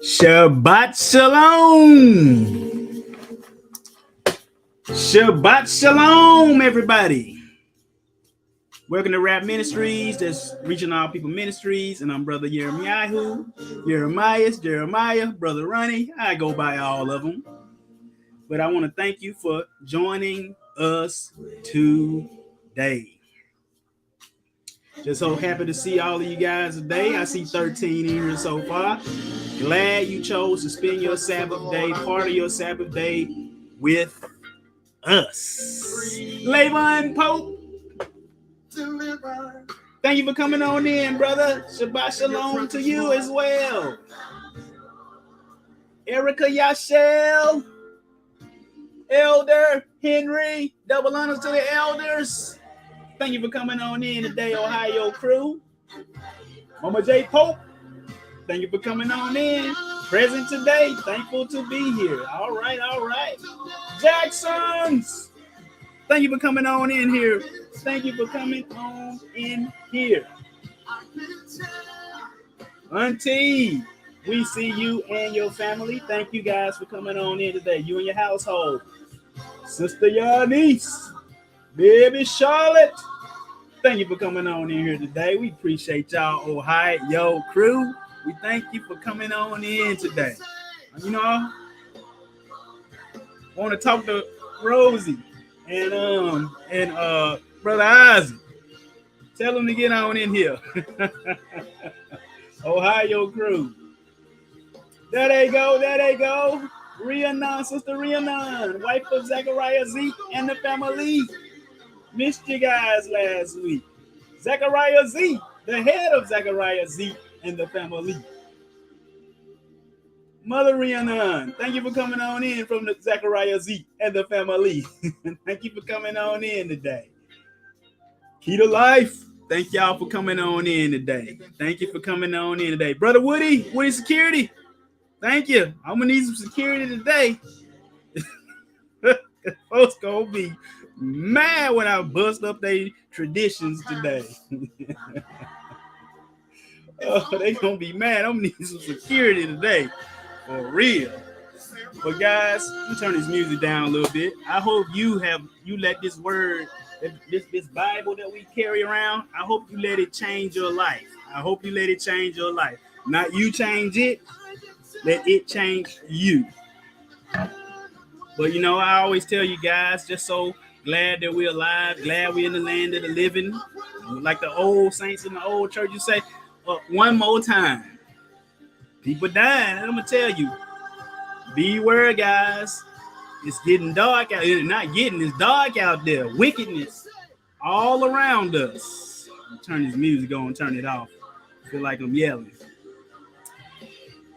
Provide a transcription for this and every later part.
Shabbat Shalom. Shabbat Shalom, everybody. Welcome to Rap Ministries. That's Reaching All People Ministries. And I'm Brother Jeremiah, Brother Ronnie. I go by all of them. But I want to thank you for joining us today. Just so happy to see all of you guys today. I see 13 in here so far. Glad you chose to spend your Sabbath day, part of your Sabbath day with us. Levon Pope, thank you for coming on in, brother. Shabbat Shalom to you as well. Erica Yashel, Elder Henry, double honors to the elders. Thank you for coming on in today, Ohio crew. Mama J. Pope, thank you for coming on in. Present today, thankful to be here. All right. Jacksons, thank you for coming on in here. Thank you for coming on in here. Auntie, we see you and your family. Thank you guys for coming on in today. You and your household. Sister Yanice, baby Charlotte, thank you for coming on in here today. We appreciate y'all, Ohio crew. We thank you for coming on in today. You know, I want to talk to Rosie and Brother Isaac. Tell them to get on in here. Ohio crew. There they go. Rhiannon, Sister Rhiannon, wife of Zachariah Zeke and the family. Missed you guys last week. Zachariah Zeke, the head of Zachariah Zeke and the family. Mother Rhiannon, thank you for coming on in from the Zachariah Zeke and the family. Thank you for coming on in today. Key to Life, thank y'all for coming on in today. Thank you for coming on in today. Brother Woody Security, thank you. I'm going to need some security today. Folks going to be mad when I bust up their traditions today. They going to be mad. I'm going to need some security today. For real. But guys, let me turn this music down a little bit. I hope you let this word, this Bible that we carry around, I hope you let it change your life. Not you change it, let it change you. But you know, I always tell you guys, just so glad that we're alive, glad we're in the land of the living. Like the old saints in the old church, you say, one more time. People dying, I'm going to tell you. Beware, guys. It's getting dark out. It's dark out there. Wickedness all around us. Turn this music on, turn it off. I feel like I'm yelling.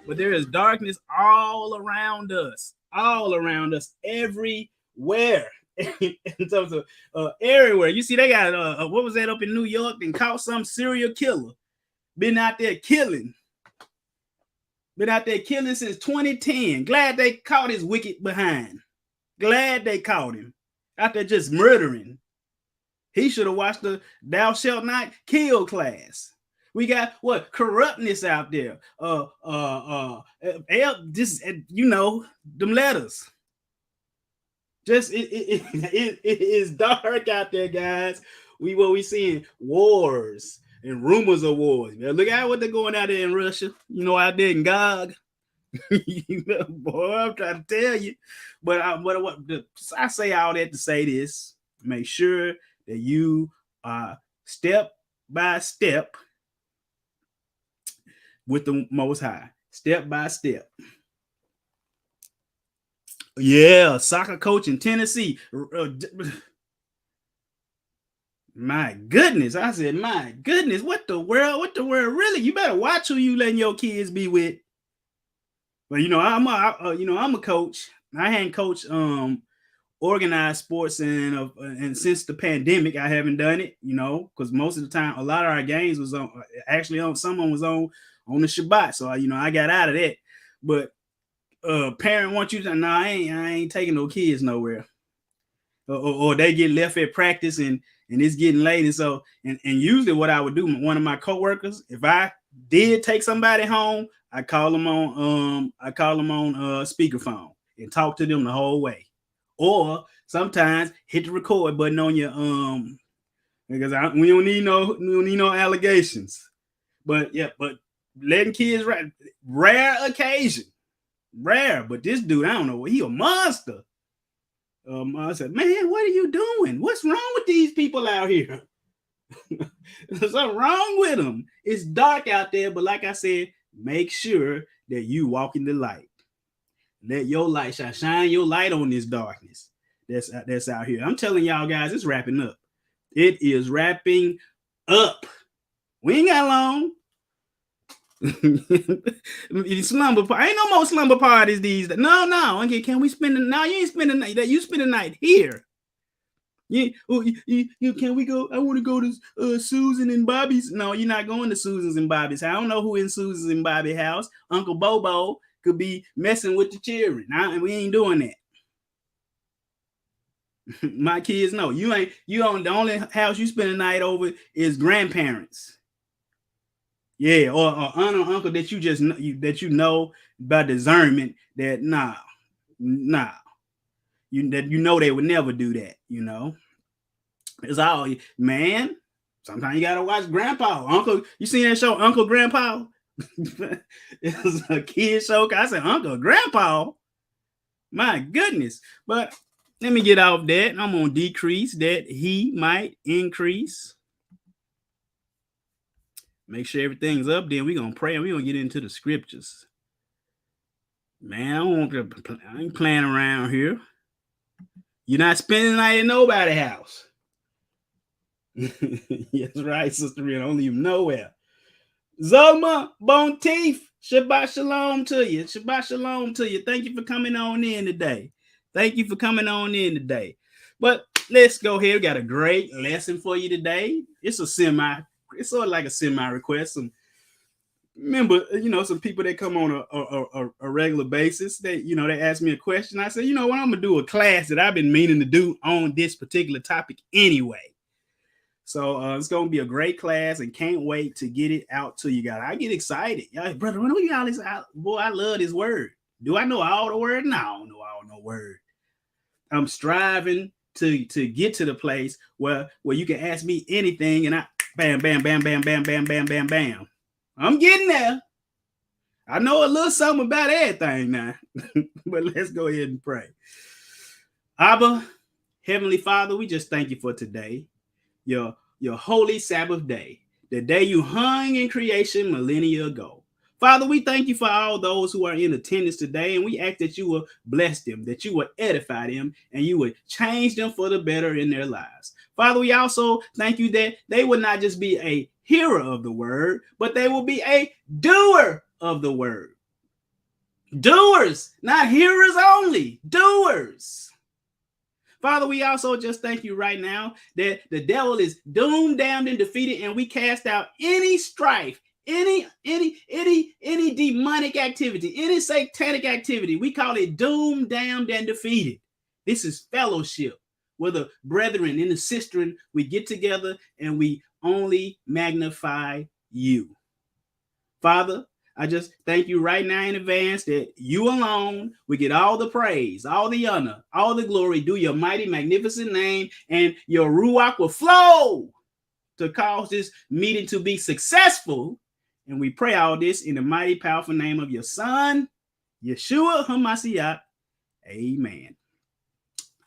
But there is darkness all around us, everywhere. In terms of everywhere. You see, they got, what was that up in New York? And caught some serial killer. Been out there killing since 2010. Glad they caught his wicked behind. Glad they caught him. Out there just murdering. He should have watched the Thou Shalt Not Kill class. We got what? Corruptness out there. Just, you know, them letters. Just it is dark out there, guys. We seeing wars and rumors of wars. Man, look at what they're going out there in Russia. You know, out there in Gog. Boy, I'm trying to tell you. But I say all that to say this. Make sure that you are step by step with the Most High. Step by step. Yeah, soccer coach in Tennessee. My goodness. I said, my goodness, what the world, really? You better watch who you letting your kids be with. But you know, I'm a coach. I hadn't coached organized sports and since the pandemic, I haven't done it, you know, because most of the time, a lot of our games was on someone was on the Shabbat. So I got out of that. But parent wants you to, no, I ain't taking no kids nowhere. Or they get left at practice and it's getting late. And so, and usually what I would do, one of my coworkers, if I did take somebody home, I call them on speakerphone and talk to them the whole way. Or sometimes hit the record button on your because we don't need no allegations. But yeah, but letting kids rare occasion. Rare, but this dude, I don't know, he a monster. I said, man, what are you doing? What's wrong with these people out here? There's something wrong with them. It's dark out there, but like I said, make sure that you walk in the light. Let your light shine. Shine your light on this darkness that's out here. I'm telling y'all guys, it's wrapping up. It is wrapping up. We ain't got long. Slumber ain't no more slumber parties these days. No. Okay, can we spend the night? You ain't spending the night. You spend the night here. Can we go? I want to go to Susan and Bobby's. No, you're not going to Susan's and Bobby's. I don't know who in Susan's and Bobby's house. Uncle Bobo could be messing with the children. We ain't doing that. My kids know you ain't. You on the only house you spend the night over is grandparents. Yeah, or aunt or uncle that you just know, that you know by discernment that nah, that you know they would never do that. You know, it's all, man. Sometimes you gotta watch Grandpa, Uncle. You seen that show, Uncle Grandpa? It was a kid show. I said Uncle Grandpa. My goodness, but let me get off that. I'm gonna decrease that he might increase. Make sure everything's up. Then we're gonna pray and we're gonna get into the scriptures. Man, I ain't playing around here. You're not spending the night in nobody's house. That's right, Sister Rita. Don't leave nowhere. Zoma Bonteef, Shabbat Shalom to you. Shabbat Shalom to you. Thank you for coming on in today. But let's go here. We got a great lesson for you today. It's sort of like a semi request. Remember, some people that come on a regular basis, they ask me a question. I say, I'm gonna do a class that I've been meaning to do on this particular topic anyway. So it's gonna be a great class, and can't wait to get it out to you guys. I get excited, y'all, brother. When we all this, boy, I love this word. Do I know all the word? No, I don't know all no word. I'm striving to get to the place where you can ask me anything, and I bam, bam, bam, bam, bam, bam, bam, bam, bam. I'm getting there. I know a little something about everything now. But let's go ahead and pray. Abba, Heavenly Father, we just thank you for today, your holy Sabbath day, the day you hung in creation millennia ago. Father, we thank you for all those who are in attendance today, and we ask that you will bless them, that you will edify them, and you would change them for the better in their lives. Father, we also thank you that they will not just be a hearer of the word, but they will be a doer of the word. Doers, not hearers only, doers. Father, we also just thank you right now that the devil is doomed, damned, and defeated, and we cast out any strife, any demonic activity, any satanic activity. We call it doomed, damned, and defeated. This is fellowship where the brethren and the sistren, we get together and we only magnify you. Father, I just thank you right now in advance that you alone will get all the praise, all the honor, all the glory, do your mighty, magnificent name, and your Ruach will flow to cause this meeting to be successful. And we pray all this in the mighty, powerful name of your Son, Yeshua HaMashiach. Amen.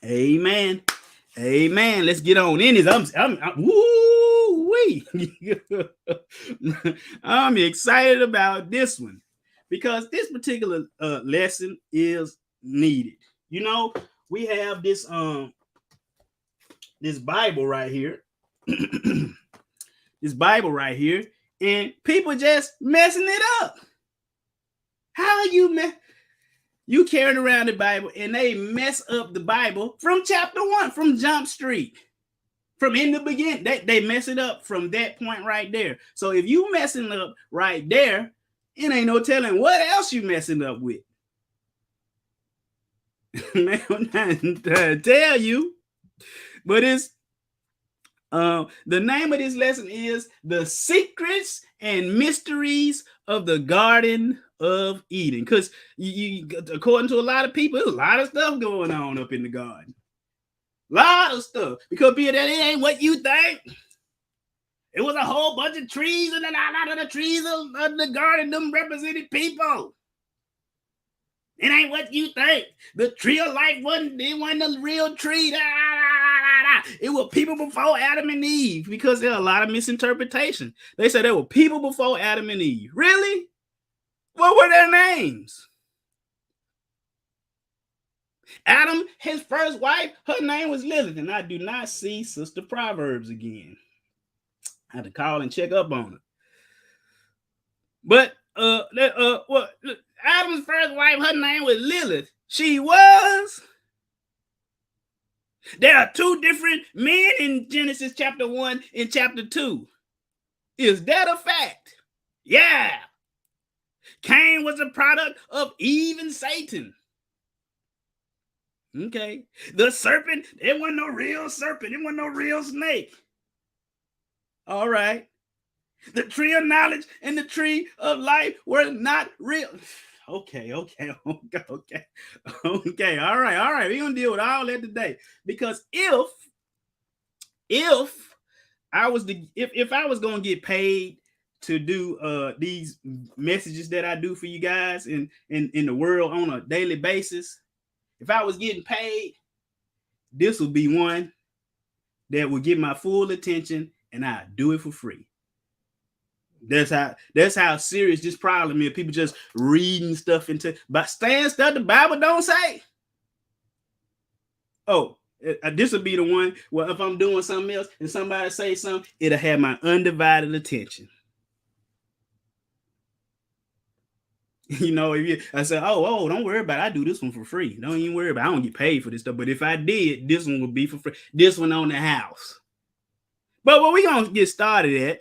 Amen. Amen. Let's get on in this. I'm excited about this one because this particular lesson is needed. We have this Bible right here. This Bible right here, and people just messing it up. How you carrying around the Bible and they mess up the Bible from chapter 1, from Jump Street, from in the beginning. They mess it up from that point right there. So if you messing up right there, it ain't no telling what else you messing up with. Man, I'm not trying to tell you, but The name of this lesson is The Secrets and Mysteries of the Garden of Eden. Because according to a lot of people, there's a lot of stuff going on up in the garden. A lot of stuff. Because be that it ain't what you think. It was a whole bunch of trees, and a lot of the trees of the garden, them represented people. It ain't what you think. The tree of life wasn't a real tree. It was people before Adam and Eve, because there are a lot of misinterpretation. They said there were people before Adam and Eve. Really? What were their names? Adam, his first wife, her name was Lilith, and I do not see Sister Proverbs again. I had to call and check up on her. But Adam's first wife, her name was Lilith. She was. There are two different men in Genesis chapter 1 and chapter 2. Is that a fact? Yeah. Cain was a product of Eve and Satan. Okay. The serpent, it wasn't no real serpent. It wasn't no real snake. All right. The tree of knowledge and the tree of life were not real. Okay. All right. We're gonna deal with all that today. Because if I was gonna get paid to do these messages that I do for you guys in the world on a daily basis, if I was getting paid, this would be one that would get my full attention, and I'd do it for free. That's how serious this problem is. People just reading stuff by saying stuff the Bible don't say. Oh, this will be the one where if I'm doing something else and somebody say something, it'll have my undivided attention. You know, I say, oh, don't worry about it. I do this one for free. Don't even worry about it. I don't get paid for this stuff. But if I did, this one would be for free. This one on the house. But what we're going to get started at,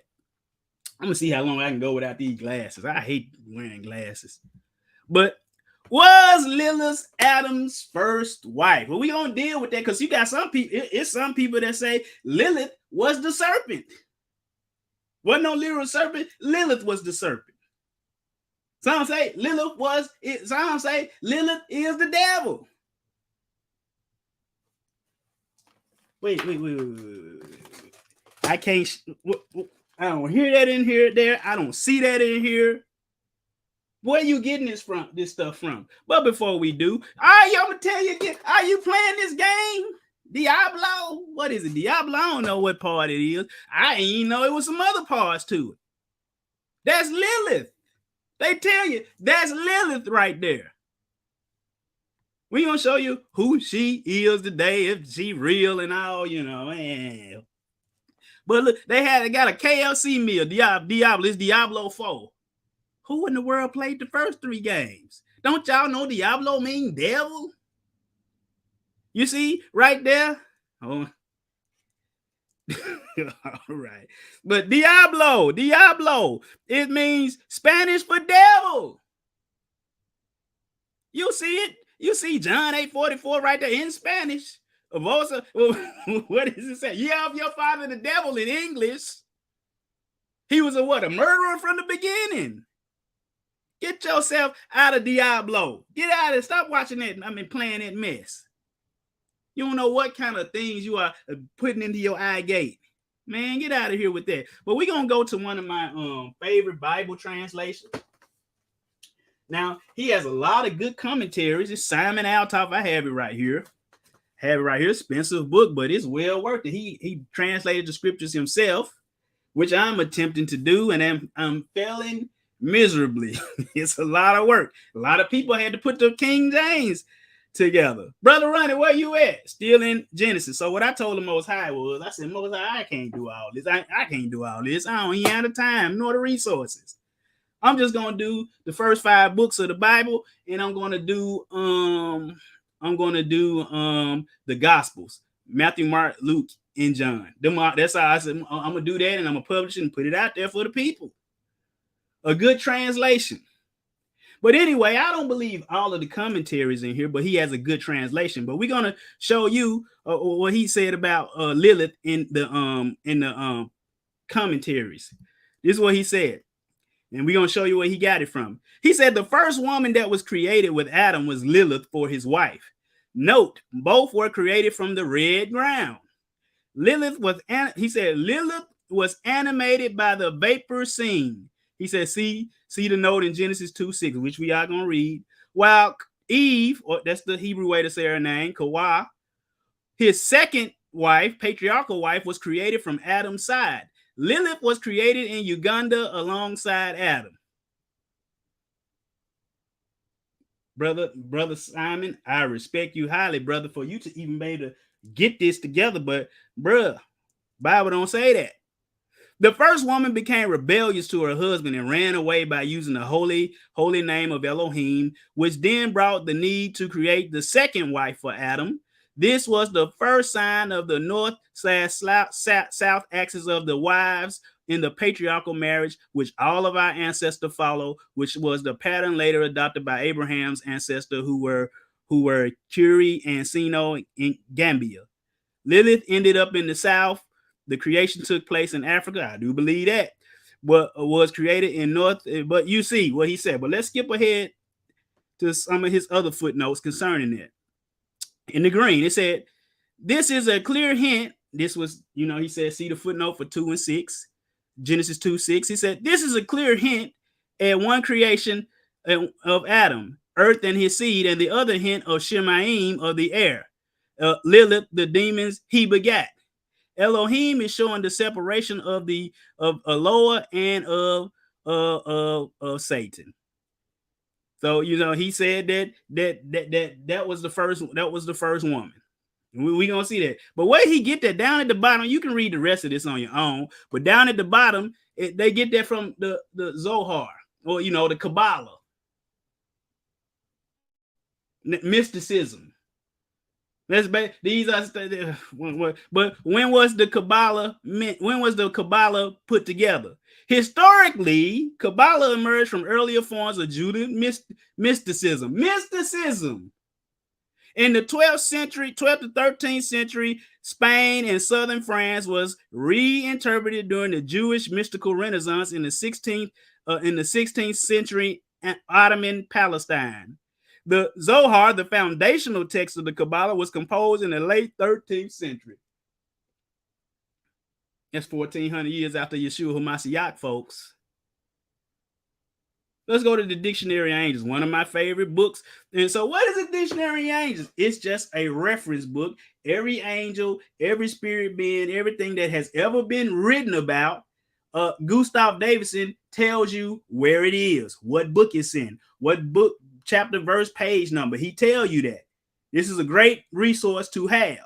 I'm going to see how long I can go without these glasses. I hate wearing glasses. But was Lilith Adam's first wife? Well, we're going to deal with that because you got some people, it's some people that say Lilith was the serpent. Wasn't no literal serpent. Lilith was the serpent. Some say Lilith was it. Some say Lilith is the devil. Wait. I can't. I don't hear that in here. There. I don't see that in here. Where are you getting this stuff from? But before we do, I'm gonna tell you again. Are you playing this game? Diablo? What is it? Diablo? I don't know what part it is. I ain't even know it was some other parts to it. That's Lilith. They tell you that's Lilith right there. We're going to show you who she is today, if she real and all, you know. Man. But look, they got a KFC meal, Diablo. It's Diablo 4. Who in the world played the first 3 games? Don't y'all know Diablo mean devil? You see right there? Oh. All right. But Diablo, it means Spanish for devil. You see it? You see John 8:44 right there in Spanish. What does it say? You have your father the devil in English. He was a murderer from the beginning. Get yourself out of Diablo. Get out of it. Stop watching that. Playing that mess. You don't know what kind of things you are putting into your eye gate. Man, get out of here with that. But we're going to go to one of my favorite Bible translations. Now, he has a lot of good commentaries. It's Simon Altoff. I have it right here. Expensive book, but it's well worth it. He translated the scriptures himself, which I'm attempting to do, and I'm failing miserably. It's a lot of work. A lot of people had to put the King James together. Brother Ronnie, where you at? Still in Genesis. So what I told the Most High was, I said, Most High, I can't do all this. I can't do all this. I don't even have the time nor the resources. I'm just gonna do the first 5 books of the Bible, and I'm gonna do the Gospels: Matthew, Mark, Luke, and John. That's how I said I'm gonna do that, and I'm gonna publish it and put it out there for the people. A good translation. But anyway, I don't believe all of the commentaries in here, but he has a good translation. But we're gonna show you what he said about Lilith in the commentaries. This is what he said, and we're gonna show you where he got it from. He said the first woman that was created with Adam was Lilith for his wife. Note, both were created from the red ground. He said Lilith was animated by the vapor scene. He said, see the note in Genesis 2:6, which we are gonna read. While Eve, or that's the Hebrew way to say her name, Kawah, his second wife, patriarchal wife, was created from Adam's side. Lilith was created in Uganda alongside Adam. Brother Simon, I respect you highly, brother, for you to even be able to get this together. But, bruh, Bible don't say that. The first woman became rebellious to her husband and ran away by using the holy name of Elohim, which then brought the need to create the second wife for Adam. This was the first sign of the north/south axis of the wives in the patriarchal marriage, which all of our ancestors follow, which was the pattern later adopted by Abraham's ancestor, who were Curie and Sino in Gambia. Lilith ended up in the south. The creation took place in Africa. I do believe that. But was created in North. But you see what he said. But let's skip ahead to some of his other footnotes concerning it. In the green, it said, this is a clear hint. This was, he said, see the footnote for 2 and 6, Genesis 2:6. He said, this is a clear hint at one creation of Adam, earth and his seed, and the other hint of Shemaim of the air. Lilith, the demons he begat. Elohim is showing the separation of Eloah and of Satan. So he said that was the first woman. We gonna see that. But where he get that down at the bottom, you can read the rest of this on your own. But down at the bottom, they get that from the Zohar, or the Kabbalah, mysticism. These are. But when was the Kabbalah? When was the Kabbalah put together? Historically, Kabbalah emerged from earlier forms of Judaism, mysticism. In the 12th to 13th century, Spain and southern France was reinterpreted during the Jewish mystical Renaissance in the 16th century Ottoman Palestine. The Zohar, the foundational text of the Kabbalah, was composed in the late 13th century. That's 1,400 years after Yeshua HaMashiach, folks. Let's go to the Dictionary of Angels, one of my favorite books. And so what is a Dictionary of Angels? It's just a reference book. Every angel, every spirit being, everything that has ever been written about, Gustav Davidson tells you where it is, what book it's in, what book, chapter, verse, page number. He tell you that. This is a great resource to have.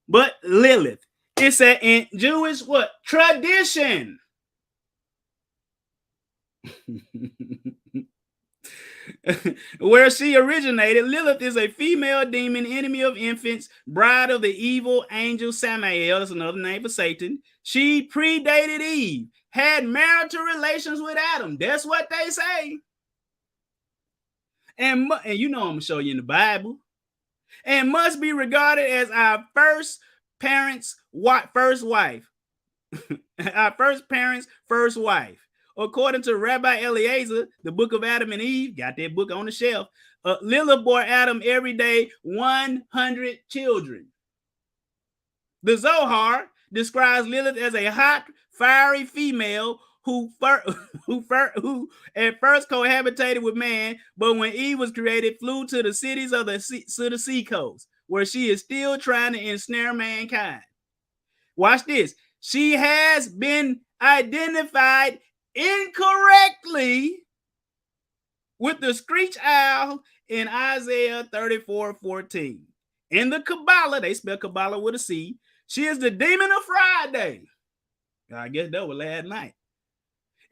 But Lilith, it's in Jewish what? Tradition. Where she originated, Lilith is a female demon, enemy of infants, bride of the evil angel Samael. That's another name for Satan. She predated Eve, had marital relations with Adam. That's what they say. And I'm going to show you in the Bible. And must be regarded as our first parents' first wife. Our first parents' first wife. According to Rabbi Eliezer, the book of Adam and Eve, got that book on the shelf, Lilith bore Adam every day 100 children. The Zohar describes Lilith as a hot, fiery female who at first cohabitated with man, but when Eve was created, flew to the cities of the seacoast, where she is still trying to ensnare mankind. Watch this. She has been identified incorrectly with the screech owl in Isaiah 34:14. In the Kabbalah, they spell Kabbalah with a C. She is the demon of Friday. I guess that was last night.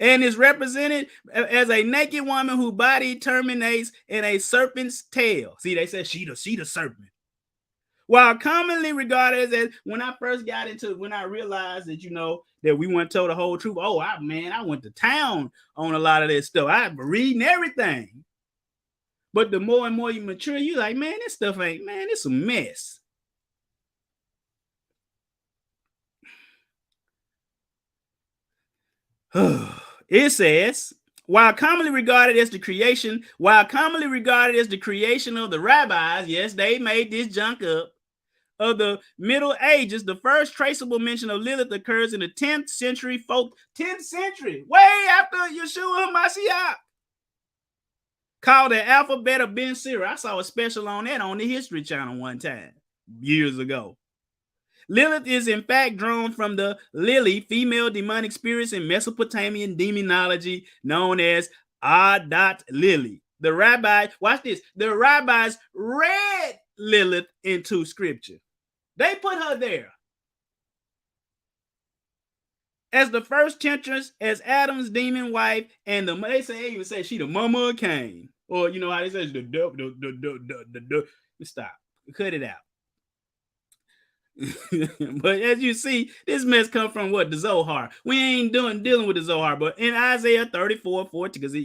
And is represented as a naked woman whose body terminates in a serpent's tail. See, they said she the serpent. While commonly regarded as when I first got into it, when I realized that, that we weren't told the whole truth. Oh, I went to town on a lot of that stuff. I reading everything. But the more and more you mature, you like, man, this stuff ain't, man, it's a mess. It says, while commonly regarded as the creation of the rabbis, yes, they made this junk up, of the Middle Ages, the first traceable mention of Lilith occurs in the 10th century, way after Yeshua HaMashiach, called the Alphabet of Ben Sira. I saw a special on that on the History Channel one time, years ago. Lilith is in fact drawn from the Lili, female demonic spirits in Mesopotamian demonology known as Adat Lili. The rabbis read Lilith into scripture. They put her there as the first temptress, as Adam's demon wife, and they even say she the mama of Cain, or you know how they say the stop, cut it out. But as you see, this mess come from what? The Zohar. We ain't dealing with the Zohar, but in Isaiah 34:14, because it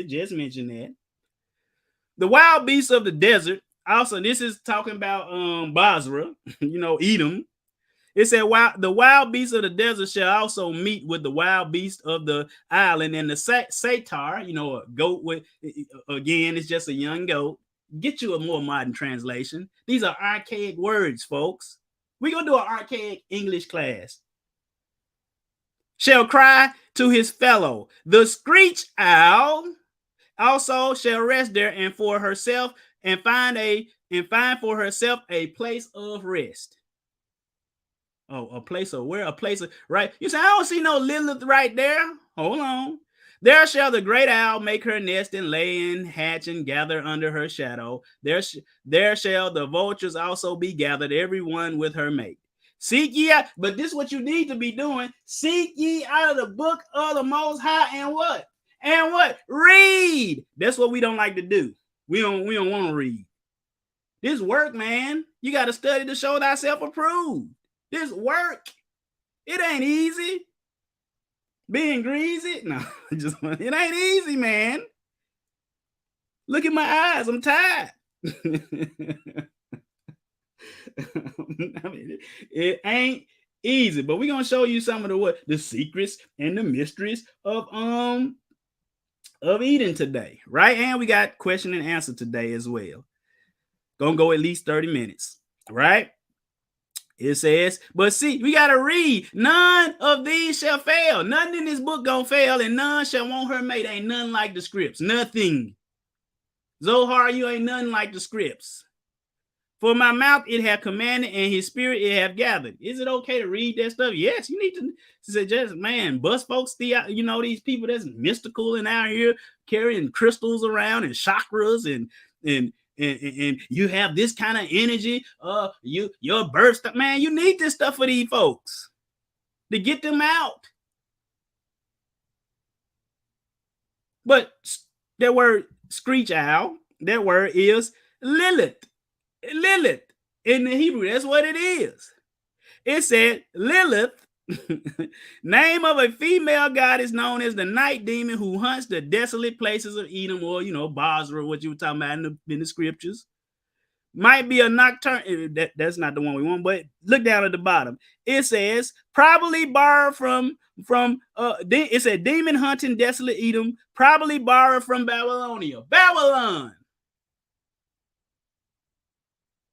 just mentioned that the wild beasts of the desert. Also, this is talking about Basra, Edom. It said, the wild beasts of the desert shall also meet with the wild beasts of the island, and the satar, a goat with, again, it's just a young goat. Get you a more modern translation. These are archaic words, folks. We're going to do an archaic English class. Shall cry to his fellow. The screech owl also shall rest there, and for herself and find for herself a place of rest. Oh, a place of where? A place of, right? You say, I don't see no Lilith right there. Hold on. There shall the great owl make her nest and lay and hatch and gather under her shadow. There shall the vultures also be gathered, every one with her mate. Seek ye out, but this is what you need to be doing. Seek ye out of the book of the Most High, and what? And what? Read. That's what we don't like to do. We don't want to read. This work, man. You got to study to show thyself approved. This work. It ain't easy. Being greasy? No, it ain't easy, man. Look at my eyes. I'm tired. It ain't easy, but we're gonna show you some of the secrets and the mysteries of Eden today, right? And we got question and answer today as well. Gonna go at least 30 minutes, right? It says, but see, we got to read. None of these shall fail. Nothing in this book gonna fail, and none shall want her mate. Ain't nothing like the scripts. Nothing. Zohar, you ain't nothing like the scripts. For my mouth it have commanded, and his spirit it have gathered. Is it okay to read that stuff? Yes, you need to say, just, man, bust folks, these people that's mystical and out here carrying crystals around and chakras and you have this kind of energy, your birth stuff, man, you need this stuff for these folks to get them out. But that word screech owl, that word is Lilith. Lilith in the Hebrew, that's what it is. It said Lilith, name of a female goddess known as the night demon who hunts the desolate places of Edom, or Basra, what you were talking about in the scriptures. Might be a nocturnal. That's not the one we want, but look down at the bottom. It says probably borrowed from it said demon hunting desolate Edom, probably borrowed from Babylonia. Babylon.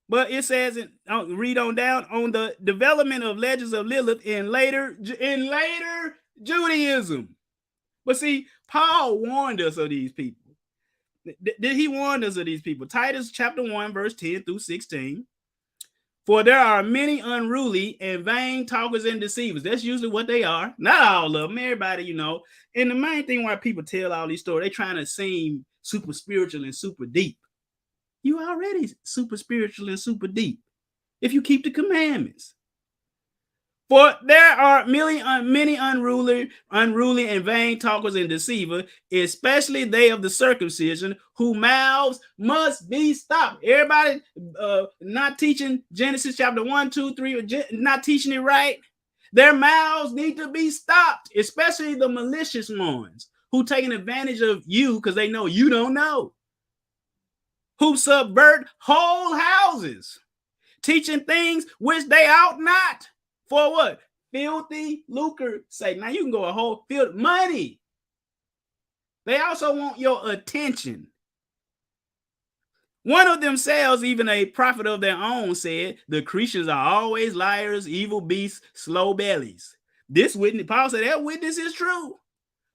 But it says, read on down, on the development of legends of Lilith in later Judaism. But see, Paul warned us of these people. Did he warn us of these people? Titus chapter 1, verse 10 through 16. For there are many unruly and vain talkers and deceivers. That's usually what they are. Not all of them, everybody, And the main thing why people tell all these stories, they're trying to seem super spiritual and super deep. You already super spiritual and super deep if you keep the commandments. For there are many unruly and vain talkers and deceivers, especially they of the circumcision, whose mouths must be stopped. Everybody not teaching Genesis chapter 1, 2, 3, not teaching it right. Their mouths need to be stopped, especially the malicious ones who taking advantage of you because they know you don't know, who subvert whole houses, teaching things which they ought not. For what? Filthy lucre sake. Now you can go a whole field money. They also want your attention. One of themselves, even a prophet of their own, said, the Christians are always liars, evil beasts, slow bellies. This witness, Paul said, that witness is true.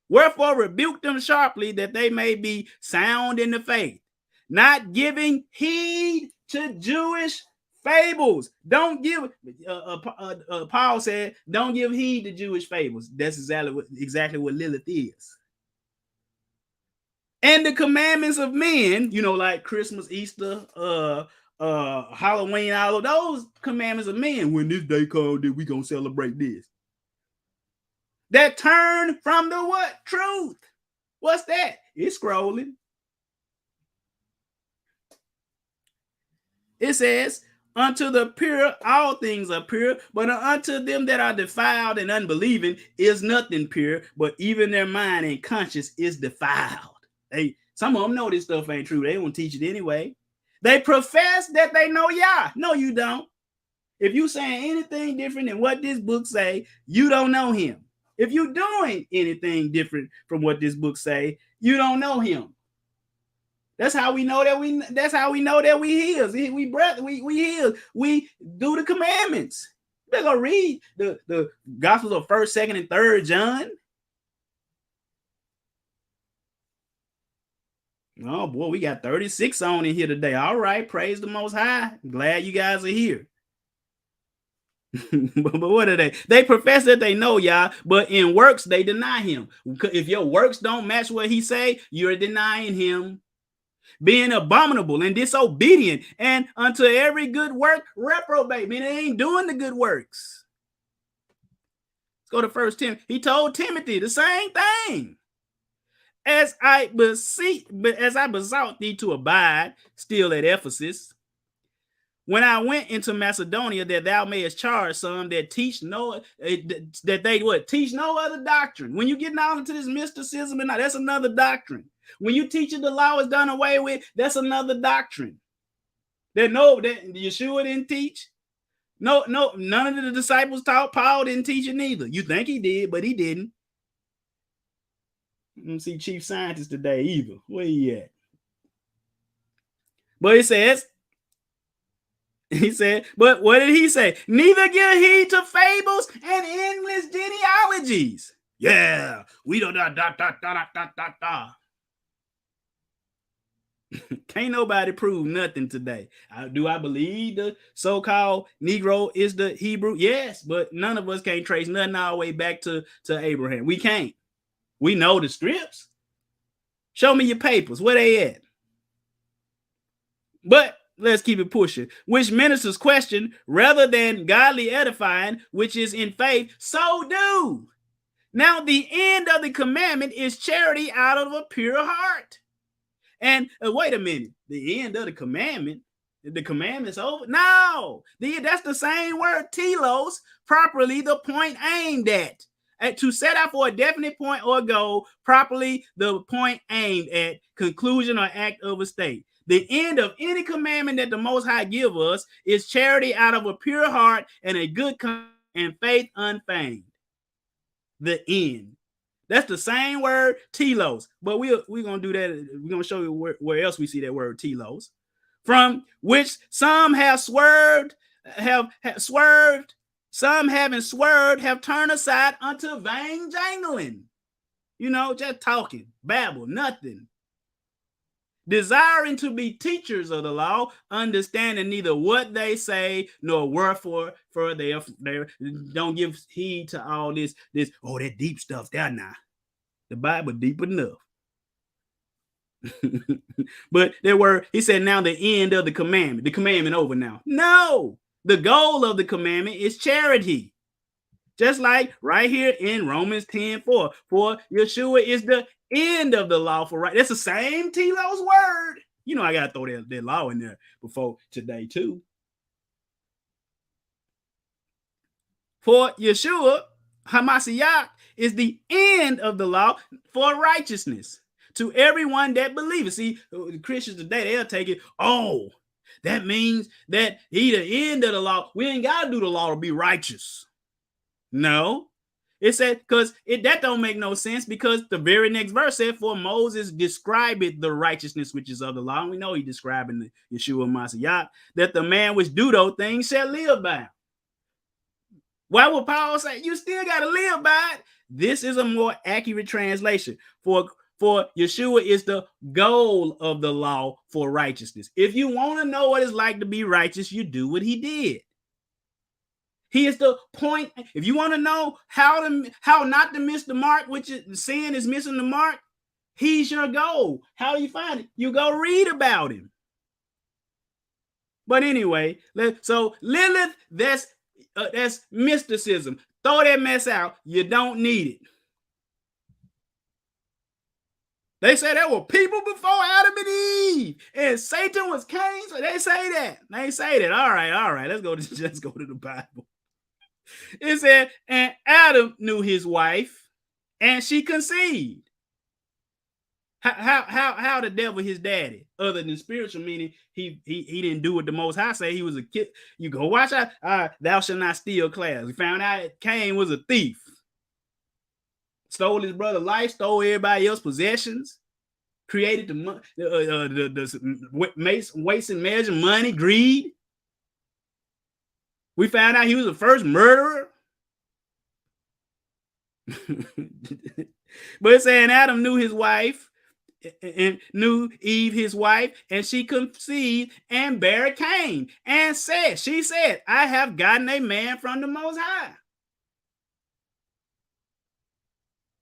Wherefore rebuke them sharply that they may be sound in the faith, not giving heed to Jewish fables. Don't give, Paul said, don't give heed to Jewish fables. That's exactly what Lilith is. And the commandments of men, like Christmas, Easter, Halloween, all of those commandments of men. When this day comes, we gonna celebrate this. That turn from the what? Truth. What's that? It's scrolling. It says, unto the pure, all things are pure, but unto them that are defiled and unbelieving is nothing pure, but even their mind and conscience is defiled. Some of them know this stuff ain't true. They won't teach it anyway. They profess that they know Yah. No, you don't. If you saying anything different than what this book say, you don't know him. If you doing anything different from what this book say, you don't know him. That's how we know that we heals. We heal. We do the commandments. They're gonna read the Gospels of 1st, 2nd, and 3rd John. Oh boy, we got 36 on in here today. All right, praise the Most High. Glad you guys are here. But what are they? They profess that they know Yah, but in works they deny him. If your works don't match what he say, you're denying him. Being abominable and disobedient, and unto every good work reprobate. Meaning they ain't doing the good works. Let's go to 1 Timothy. He told Timothy the same thing. As I besought thee to abide still at Ephesus, when I went into Macedonia, that thou mayest charge some that teach teach no other doctrine. When you get down into this mysticism, and that's another doctrine. When you teaching the law is done away with, that's another doctrine. That Yeshua didn't teach. No, none of the disciples taught. Paul didn't teach it neither. You think he did, but he didn't. I don't see chief scientist today either. Where he at? But he said, but what did he say? Neither give heed to fables and endless genealogies. Yeah, we don't da. Can't nobody prove nothing today. Do I believe the so-called Negro is the Hebrew? Yes, but none of us can't trace nothing all the way back to Abraham. We can't. We know the scripts. Show me your papers. Where they at? But let's keep it pushing. Which ministers question rather than godly edifying, which is in faith, so do. Now the end of the commandment is charity out of a pure heart. And wait a minute, the end of the commandment's over? No, that's the same word, telos, properly the point aimed at. To set out for a definite point or goal, properly the point aimed at, conclusion or act of a state. The end of any commandment that the Most High give us is charity out of a pure heart and a good and faith unfeigned. The end. That's the same word, telos. But we're going to do that. We're going to show you where else we see that word, telos. From which some have swerved, some having swerved have turned aside unto vain jangling. Just talking, babble, nothing. Desiring to be teachers of the law, understanding neither what they say nor wherefore, for they don't give heed to all this, that deep stuff there now. The Bible deep enough. But he said, now the end of the commandment over now. No, the goal of the commandment is charity. Just like right here in Romans 10:4, for Yeshua is the end of the law for right. That's the same telos word. I got to throw that law in there before today too. For Yeshua, Hamashiach, is the end of the law for righteousness to everyone that believes. See, the Christians today, they'll take it, oh, that means that he the end of the law. We ain't got to do the law to be righteous. No. It said, because that don't make no sense, because the very next verse said, for Moses described the righteousness which is of the law. And we know he describing the Yeshua Mashiach, that the man which do those things shall live by. Why would Paul say you still got to live by it? This is a more accurate translation. For Yeshua is the goal of the law for righteousness. If you want to know what it's like to be righteous, you do what he did. He is the point. If you want to know how not to miss the mark, which is sin is missing the mark, he's your goal. How do you find it? You go read about him. But anyway, so Lilith, that's mysticism. Throw that mess out. You don't need it. They say there were people before Adam and Eve, and Satan was Cain. So they say that. They say that. All right. Let's go to the Bible. It said, and Adam knew his wife, and she conceived. How the devil his daddy, other than spiritual, meaning he didn't do what the Most High say. He was a kid. You go watch out. Thou shalt not steal class. We found out Cain was a thief. Stole his brother's life, stole everybody else's possessions, created the waste and measure, money, greed. We found out he was the first murderer. But it's saying Adam knew his wife and knew Eve his wife, and she conceived and bare Cain, and she said, I have gotten a man from the Most High.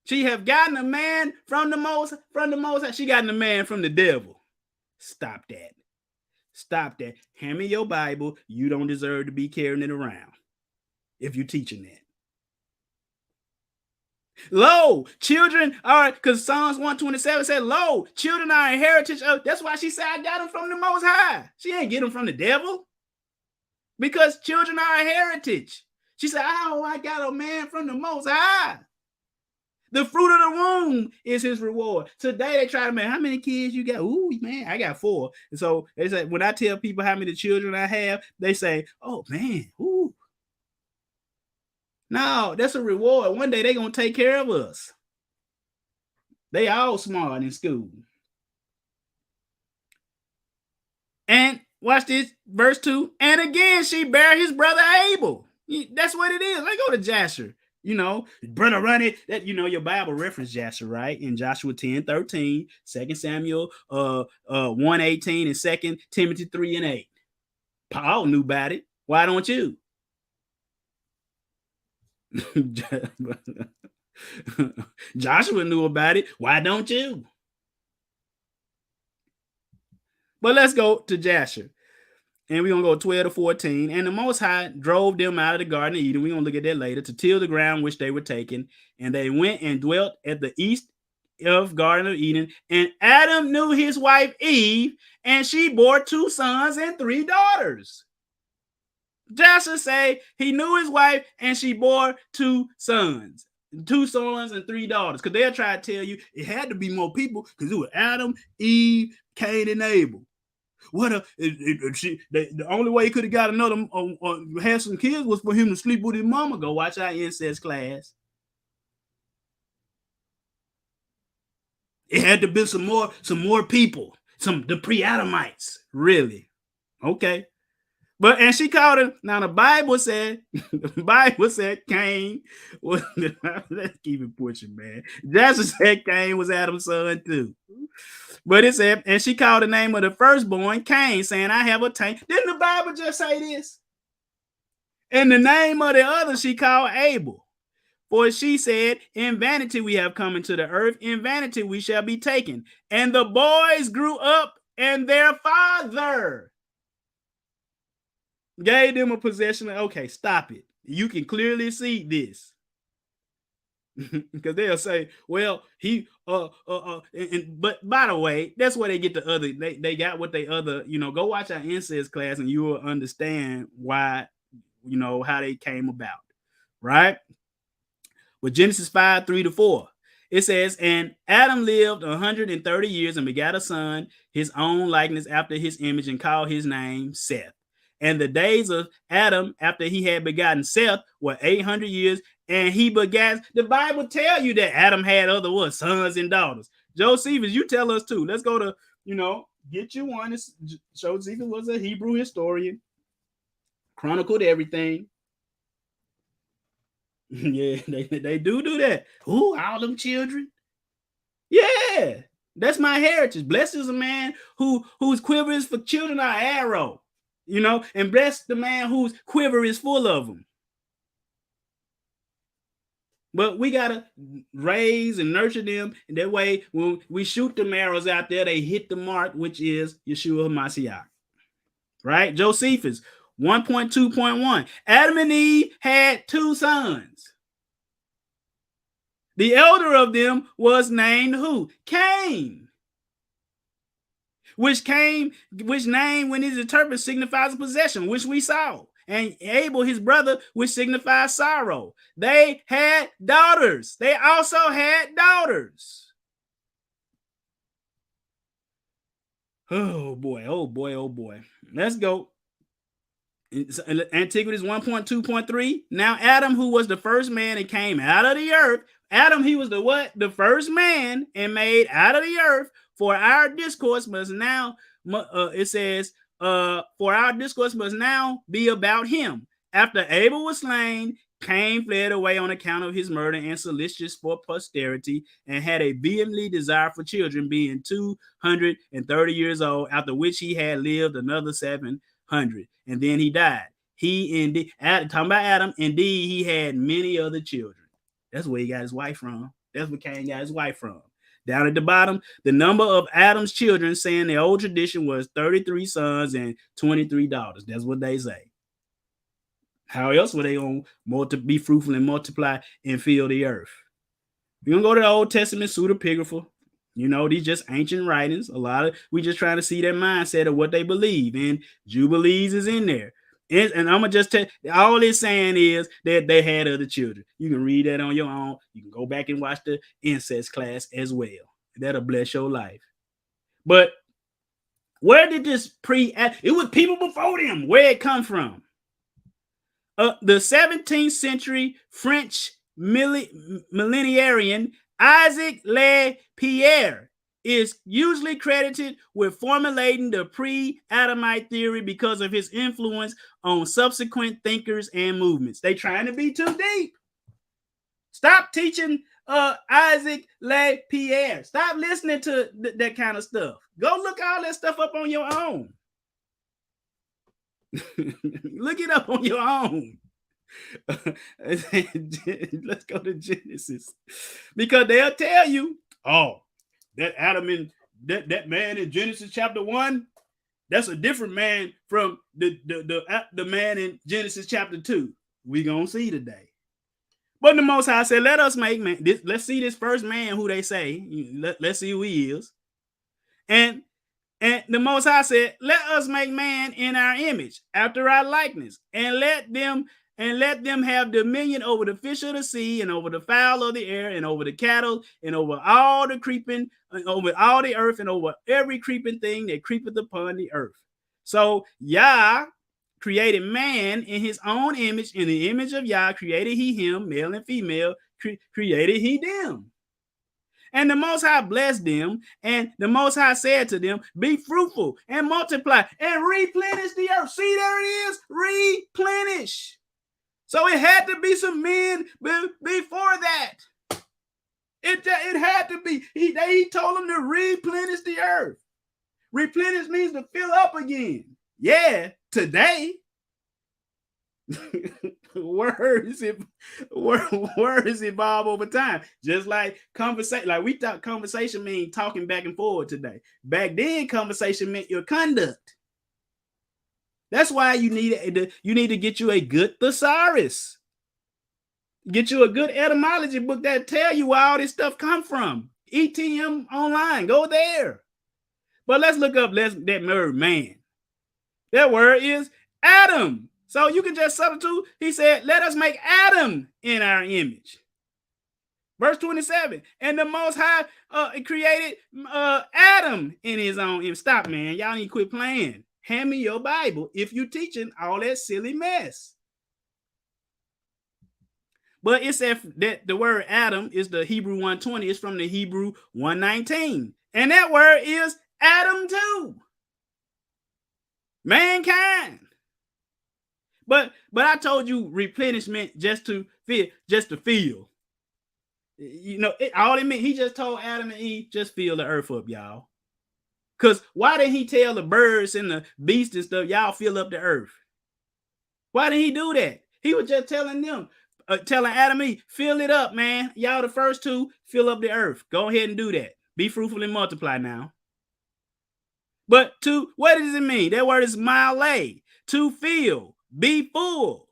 She have gotten a man from the Most High. She gotten a man from the devil. Stop that. Hand me your Bible. You don't deserve to be carrying it around if you're teaching that. Lo, children are, because Psalms 127 said, lo, children are a heritage of, that's why she said, I got them from the Most High. She ain't get them from the devil, because children are a heritage. She said, oh, I got a man from the Most High. The fruit of the womb is his reward. Today they try to make, how many kids you got? Ooh, man, I got 4. And so they say, when I tell people how many children I have, they say, oh man, ooh. No, that's a reward. One day they're going to take care of us. They all smart in school. And watch this, verse 2. And again, she bare his brother Abel. That's what it is. Let's go to Jasher. You know, brother run it. That, you know, your Bible reference Jasher, right? In Joshua 10:13, 2 Samuel 1:18, and 2 Timothy 3:8. Paul knew about it. Why don't you? Joshua knew about it. Why don't you? But let's go to Jasher. And we're going to go 12 to 14. And the Most High drove them out of the Garden of Eden. We're going to look at that later, to till the ground which they were taken. And they went and dwelt at the east of Garden of Eden. And Adam knew his wife Eve, and she bore 2 sons and 3 daughters. Joshua say he knew his wife, and she bore 2 sons. 2 sons and 3 daughters. Because they'll try to tell you it had to be more people, because it was Adam, Eve, Cain, and Abel. The only way he could have got another had some kids was for him to sleep with his mama. Go watch our incest class. It had to be some more people, the pre-Adamites, really. Okay. But and she called him. Now the Bible said Cain was. Let's keep it pushing, man. Joshua said Cain was Adam's son too. But it said, and she called the name of the firstborn Cain, saying, I have attained. Didn't the Bible just say this? And the name of the other she called Abel. For she said, in vanity we have come into the earth, in vanity we shall be taken. And the boys grew up, and their father gave them a possession. Okay, stop it. You can clearly see this. Because they'll say, well, he but by the way, that's where they get the other, they got what they other, you know, go watch our incest class and you will understand why, you know, how they came about, right? With Genesis 5, 3-4. It says, and Adam lived 130 years and begat a son, his own likeness after his image, and called his name Seth. And the days of Adam after he had begotten Seth were 800 years, and he begat. The Bible tell you that Adam had other what, sons and daughters. Josephus, you tell us too. Let's go to, get you one. Josephus was a Hebrew historian, chronicled everything. Yeah, they do that. Who, all them children? Yeah, that's my heritage. Blessed is a man whose quiver is for children are arrow, and blessed the man whose quiver is full of them. But we gotta raise and nurture them, and that way, when we shoot the arrows out there, they hit the mark, which is Yeshua HaMashiach. Right? Josephus 1.2.1. Adam and Eve had 2 sons. The elder of them was named who? Cain. Which name, when it is interpreted, signifies a possession, which we saw. And Abel, his brother, which signifies sorrow. They had daughters. They also had daughters. Oh boy, oh boy, oh boy. Let's go. Antiquities 1.2.3. Now Adam, who was the first man and came out of the earth. Adam, he was the what? The first man and made out of the earth. For our discourse must now, it says, for our discourse must now be about him. After Abel was slain, Cain fled away on account of his murder and solicituous for posterity, and had a vehemently desire for children, being 230 years old, after which he had lived another 700. And then he died. He indeed, talking about Adam, indeed, he had many other children. That's where he got his wife from. That's where Cain got his wife from. Down at the bottom, the number of Adam's children, saying the old tradition was 33 sons and 23 daughters. That's what they say. How else were they going to be fruitful and multiply and fill the earth? We're going to go to the Old Testament pseudepigrapha. These just ancient writings. We just trying to see their mindset of what they believe. And Jubilees is in there. And I'm going to just tell you, all it's saying is that they had other children. You can read that on your own. You can go back and watch the incest class as well. That'll bless your life. But where did this it was people before them. Where it come from? The 17th century French millenarian Isaac Le Pierre is usually credited with formulating the pre-Adamite theory because of his influence on subsequent thinkers and movements. They trying to be too deep. Stop teaching Isaac Le Pierre. Stop listening to that kind of stuff. Go look all that stuff up on your own. Look it up on your own. Let's go to Genesis, because they'll tell you, that Adam and that man in Genesis chapter 1, that's a different man from the man in Genesis chapter 2. We gonna see today. But the Most High said, let us make man. Let's see this first man who they say. Let's see who he is. And the Most High said, let us make man in our image, after our likeness, and let them have dominion over the fish of the sea, and over the fowl of the air, and over the cattle, and over all the creeping, over all the earth, and over every creeping thing that creepeth upon the earth. So Yah created man in his own image. In the image of Yah created he him, male and female, created he them. And the Most High blessed them, and the Most High said to them, be fruitful and multiply and replenish the earth. See, there it is, replenish. So it had to be some men before that. It had to be. He told them to replenish the earth. Replenish means to fill up again. Yeah, today. Words evolve over time. Just like conversation, like we thought conversation mean talking back and forward today. Back then, conversation meant your conduct. That's why you need to get you a good thesaurus. Get you a good etymology book that tell you where all this stuff come from. ETM online, go there. But let's look up that word man. That word is Adam. So you can just substitute. He said, let us make Adam in our image. Verse 27, and the Most High created Adam in his own image. Stop, man. Y'all need to quit playing. Hand me your Bible if you're teaching all that silly mess. But it said that the word Adam is the Hebrew 120. It's from the Hebrew 119. And that word is Adam too. Mankind. But I told you replenishment just to feel. You know, all it meant, he just told Adam and Eve, just fill the earth up, y'all. Because why didn't he tell the birds and the beasts and stuff, y'all fill up the earth? Why didn't he do that? He was just telling them, telling Adam and Eve, fill it up, man. Y'all the first two, fill up the earth. Go ahead and do that. Be fruitful and multiply now. But what does it mean? That word is male, to fill, be full.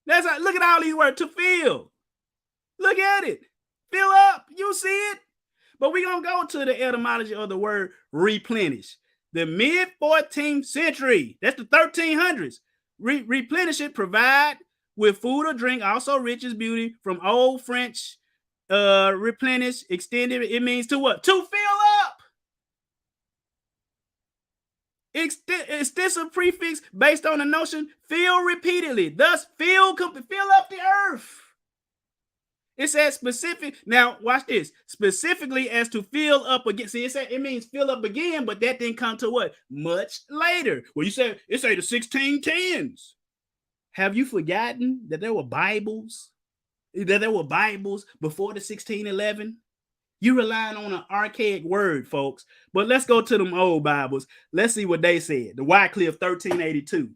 That's look at all these words, to fill. Look at it. Fill up. You see it. But we're going to go to the etymology of the word replenish. The mid-14th century, that's the 1300s. Replenish it, provide with food or drink, also riches, beauty. From Old French, replenish, extended. It means to what? To fill up. Extensive prefix based on the notion fill repeatedly. Thus, fill up the earth. It says specific. Now, watch this. Specifically as to fill up again. See, it means fill up again, but that didn't come to what? Much later. Well, you said it say the 1610s. Have you forgotten that there were Bibles? That there were Bibles before the 1611? You relying on an archaic word, folks. But let's go to them old Bibles. Let's see what they said. The Wycliffe 1382.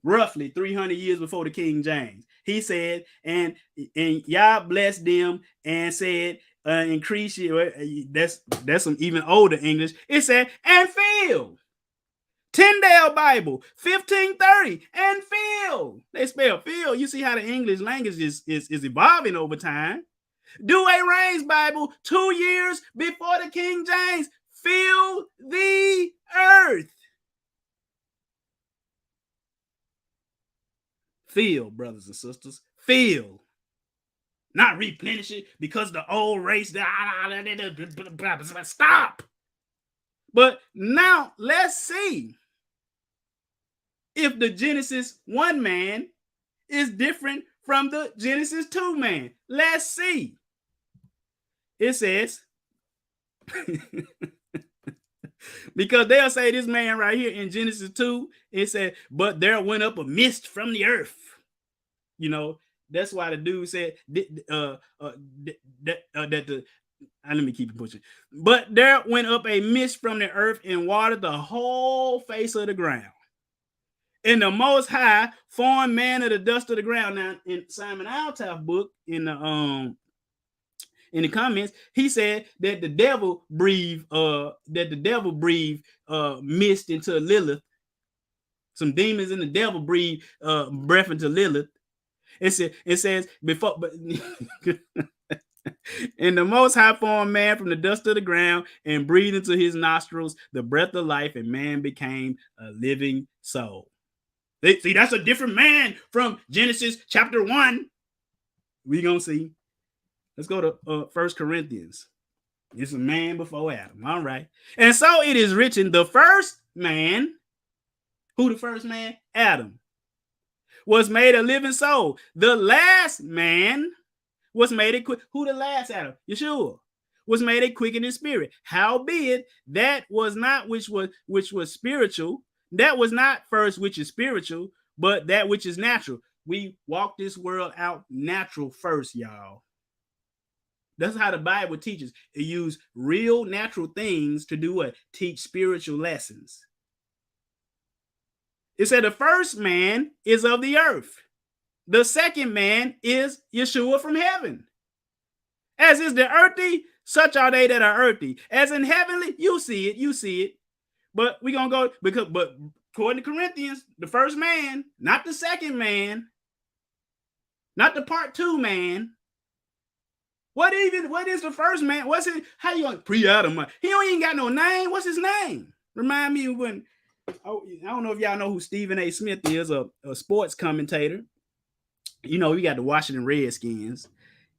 Roughly 300 years before the King James. He said, and Yah blessed them and said, increase you. That's some even older English. It said, and fill. Tyndale Bible, 1530, and fill. They spell fill. You see how the English language is evolving over time. Douay Rheims Bible, 2 years before the King James, fill the earth. Fill, brothers and sisters, fill. Not replenish it because the old race, stop. But now let's see if the Genesis 1 man is different from the Genesis 2 man. Let's see. It says, because they'll say this man right here in Genesis 2, it said, but there went up a mist from the earth. You know, that's why the dude said let me keep it pushing. But there went up a mist from the earth and watered the whole face of the ground. And the Most High formed man of the dust of the ground. Now, in Simon Altaf's book, in the comments, he said that the devil breathed mist into Lilith. Some demons in the devil breathed breath into Lilith. It says before, but and the Most High formed man from the dust of the ground and breathed into his nostrils the breath of life, and man became a living soul. See, that's a different man from Genesis chapter 1. We're gonna see. Let's go to 1 Corinthians. It's a man before Adam. All right. And so it is written, the first man, who the first man? Adam, was made a living soul. The last man was made a quick. Who the last Adam? Yeshua was made a quickening spirit. Howbeit, that was not which was spiritual. That was not first which is spiritual, but that which is natural. We walk this world out natural first, y'all. That's how the Bible teaches. It uses real natural things to do what? Teach spiritual lessons. It said the first man is of the earth. The second man is Yeshua from heaven. As is the earthy, such are they that are earthy. As in heavenly, you see it. But we're going to go, but according to Corinthians, the first man, not the second man, not the part 2 man. What is the first man? What's it? How you going to pre-Adam? He don't even got no name. What's his name? Remind me when Oh, I don't know if y'all know who Stephen A. Smith is, a sports commentator. You know, you got the Washington Redskins,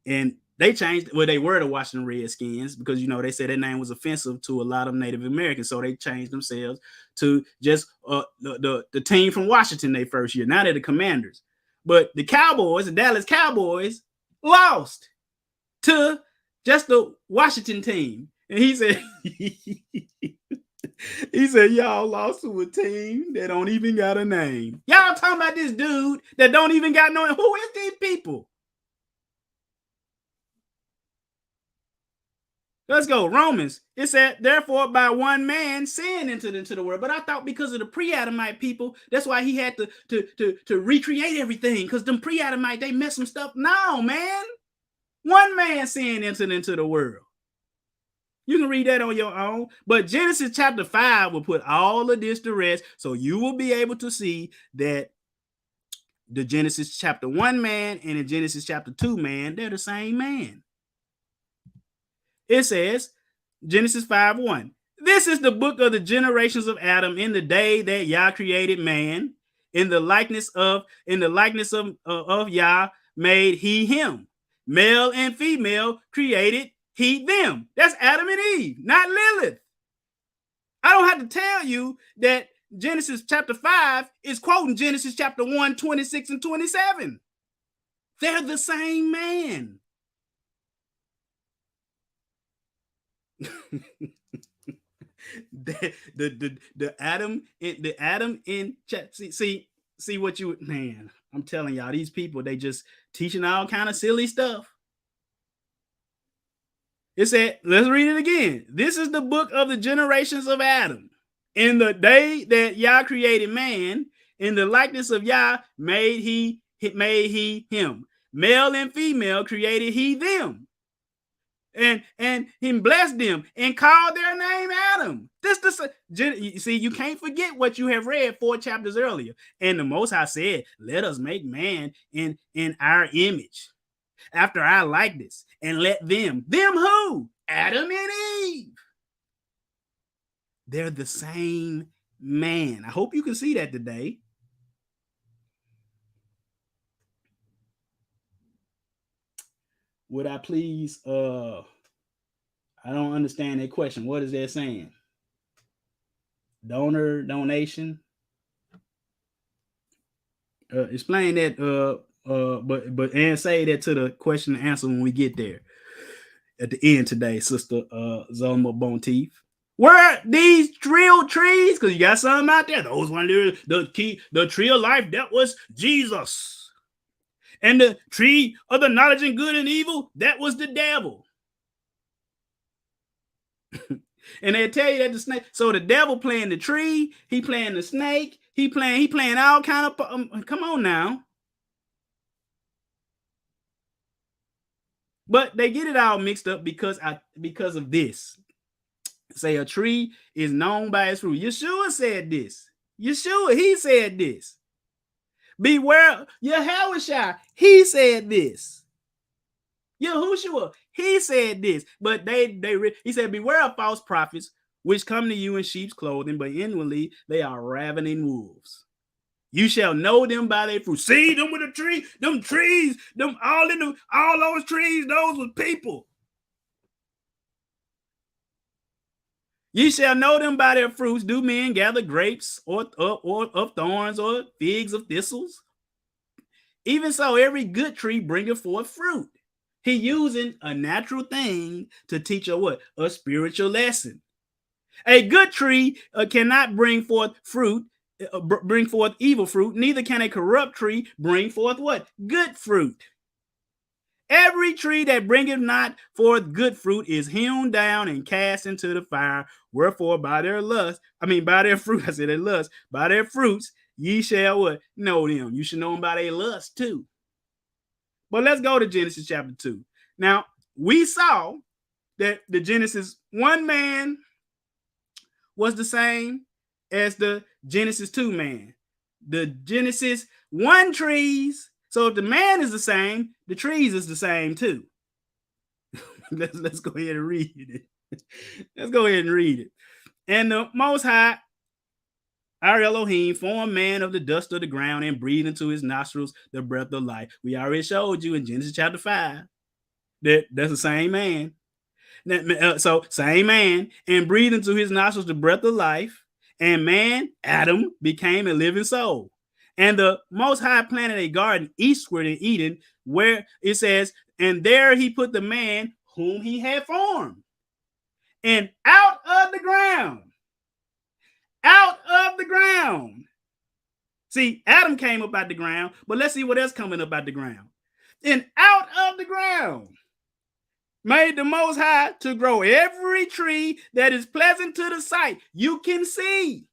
and they changed. Well, they were the Washington Redskins because you know they said their name was offensive to a lot of Native Americans, so they changed themselves to just the team from Washington. They first year. Now they're the Commanders, but the Cowboys, the Dallas Cowboys, lost to just the Washington team, and he said. He said, y'all lost to a team that don't even got a name. Y'all talking about this dude that don't even got no. Who is these people? Let's go. Romans. It said, therefore, by one man, sin entered into the world. But I thought because of the pre-Adamite people, that's why he had to recreate everything. Because them pre-Adamite, they messed some stuff. No, man. One man sin entered into the world. You can read that on your own. But Genesis chapter 5 will put all of this to rest. So you will be able to see that the Genesis chapter 1 man and the Genesis chapter 2 man, they're the same man. It says, Genesis 5:1. This is the book of the generations of Adam in the day that Yah created man. In the likeness of Yah made he him. Male and female created he them. That's Adam and Eve, not Lilith. I don't have to tell you that Genesis chapter 5 is quoting Genesis chapter 1, 26 and 27. They're the same man. the Adam in chat. See what you, man. I'm telling y'all, these people, they just teaching all kind of silly stuff. It said, let's read it again. This is the book of the generations of Adam. In the day that Yah created man, in the likeness of Yah made he him. Male and female created he them. And he blessed them and called their name Adam. See, you can't forget what you have read 4 chapters earlier. And the Most High said, let us make man in our image, after our likeness, and let them who? Adam and Eve. They're the same man. I hope you can see that today. Would I please, I don't understand that question. What is that saying? Donation? Explain that, but and say that to the question and answer when we get there at the end today, Sister Zoma Bonteef. Where these real trees? Because you got some out there. Those one there, the tree of life, that was Jesus. And the tree of the knowledge of good and evil, that was the devil. And they tell you that the snake. So the devil playing the tree, he playing the snake, he playing all kind of. Come on now. But they get it all mixed up because of this. Say a tree is known by its fruit. Yeshua said this. He said this. Beware, Yahushua, he said this. Yahushua, he said this. But he said, beware of false prophets, which come to you in sheep's clothing, but inwardly they are ravening wolves. You shall know them by their fruit. See them with the tree, them trees, them all those trees, those were people. Ye shall know them by their fruits. Do men gather grapes or of thorns or figs of thistles? Even so, every good tree bringeth forth fruit. He using a natural thing to teach a spiritual lesson. A good tree cannot bring forth fruit, bring forth evil fruit. Neither can a corrupt tree bring forth what? Good fruit. Every tree that bringeth not forth good fruit is hewn down and cast into the fire. Wherefore, by their fruit, I said their lust, by their fruits, ye shall what? Know them. You should know them by their lust too. But let's go to Genesis chapter 2. Now, we saw that the Genesis 1 man was the same as the Genesis 2 man. The Genesis 1 trees. So if the man is the same, the trees is the same too. Let's go ahead and read it. Let's go ahead and read it. And the Most High our Elohim formed man of the dust of the ground and breathed into his nostrils the breath of life. We already showed you in Genesis chapter 5 that that's the same man. So same man, and breathed into his nostrils the breath of life, and man, Adam, became a living soul. And the Most High planted a garden eastward in Eden, where it says, and there he put the man whom he had formed. And out of the ground. See, Adam came up out the ground, but let's see what else coming up out the ground. And out of the ground made the Most High to grow every tree that is pleasant to the sight. You can see.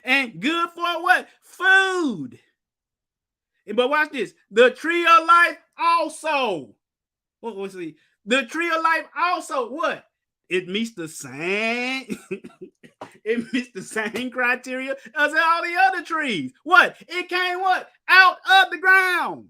And good for what? Food. But watch this. The tree of life also. Let's see. The tree of life also what? It meets the same. It meets the same criteria as all the other trees. What? It came what? Out of the ground.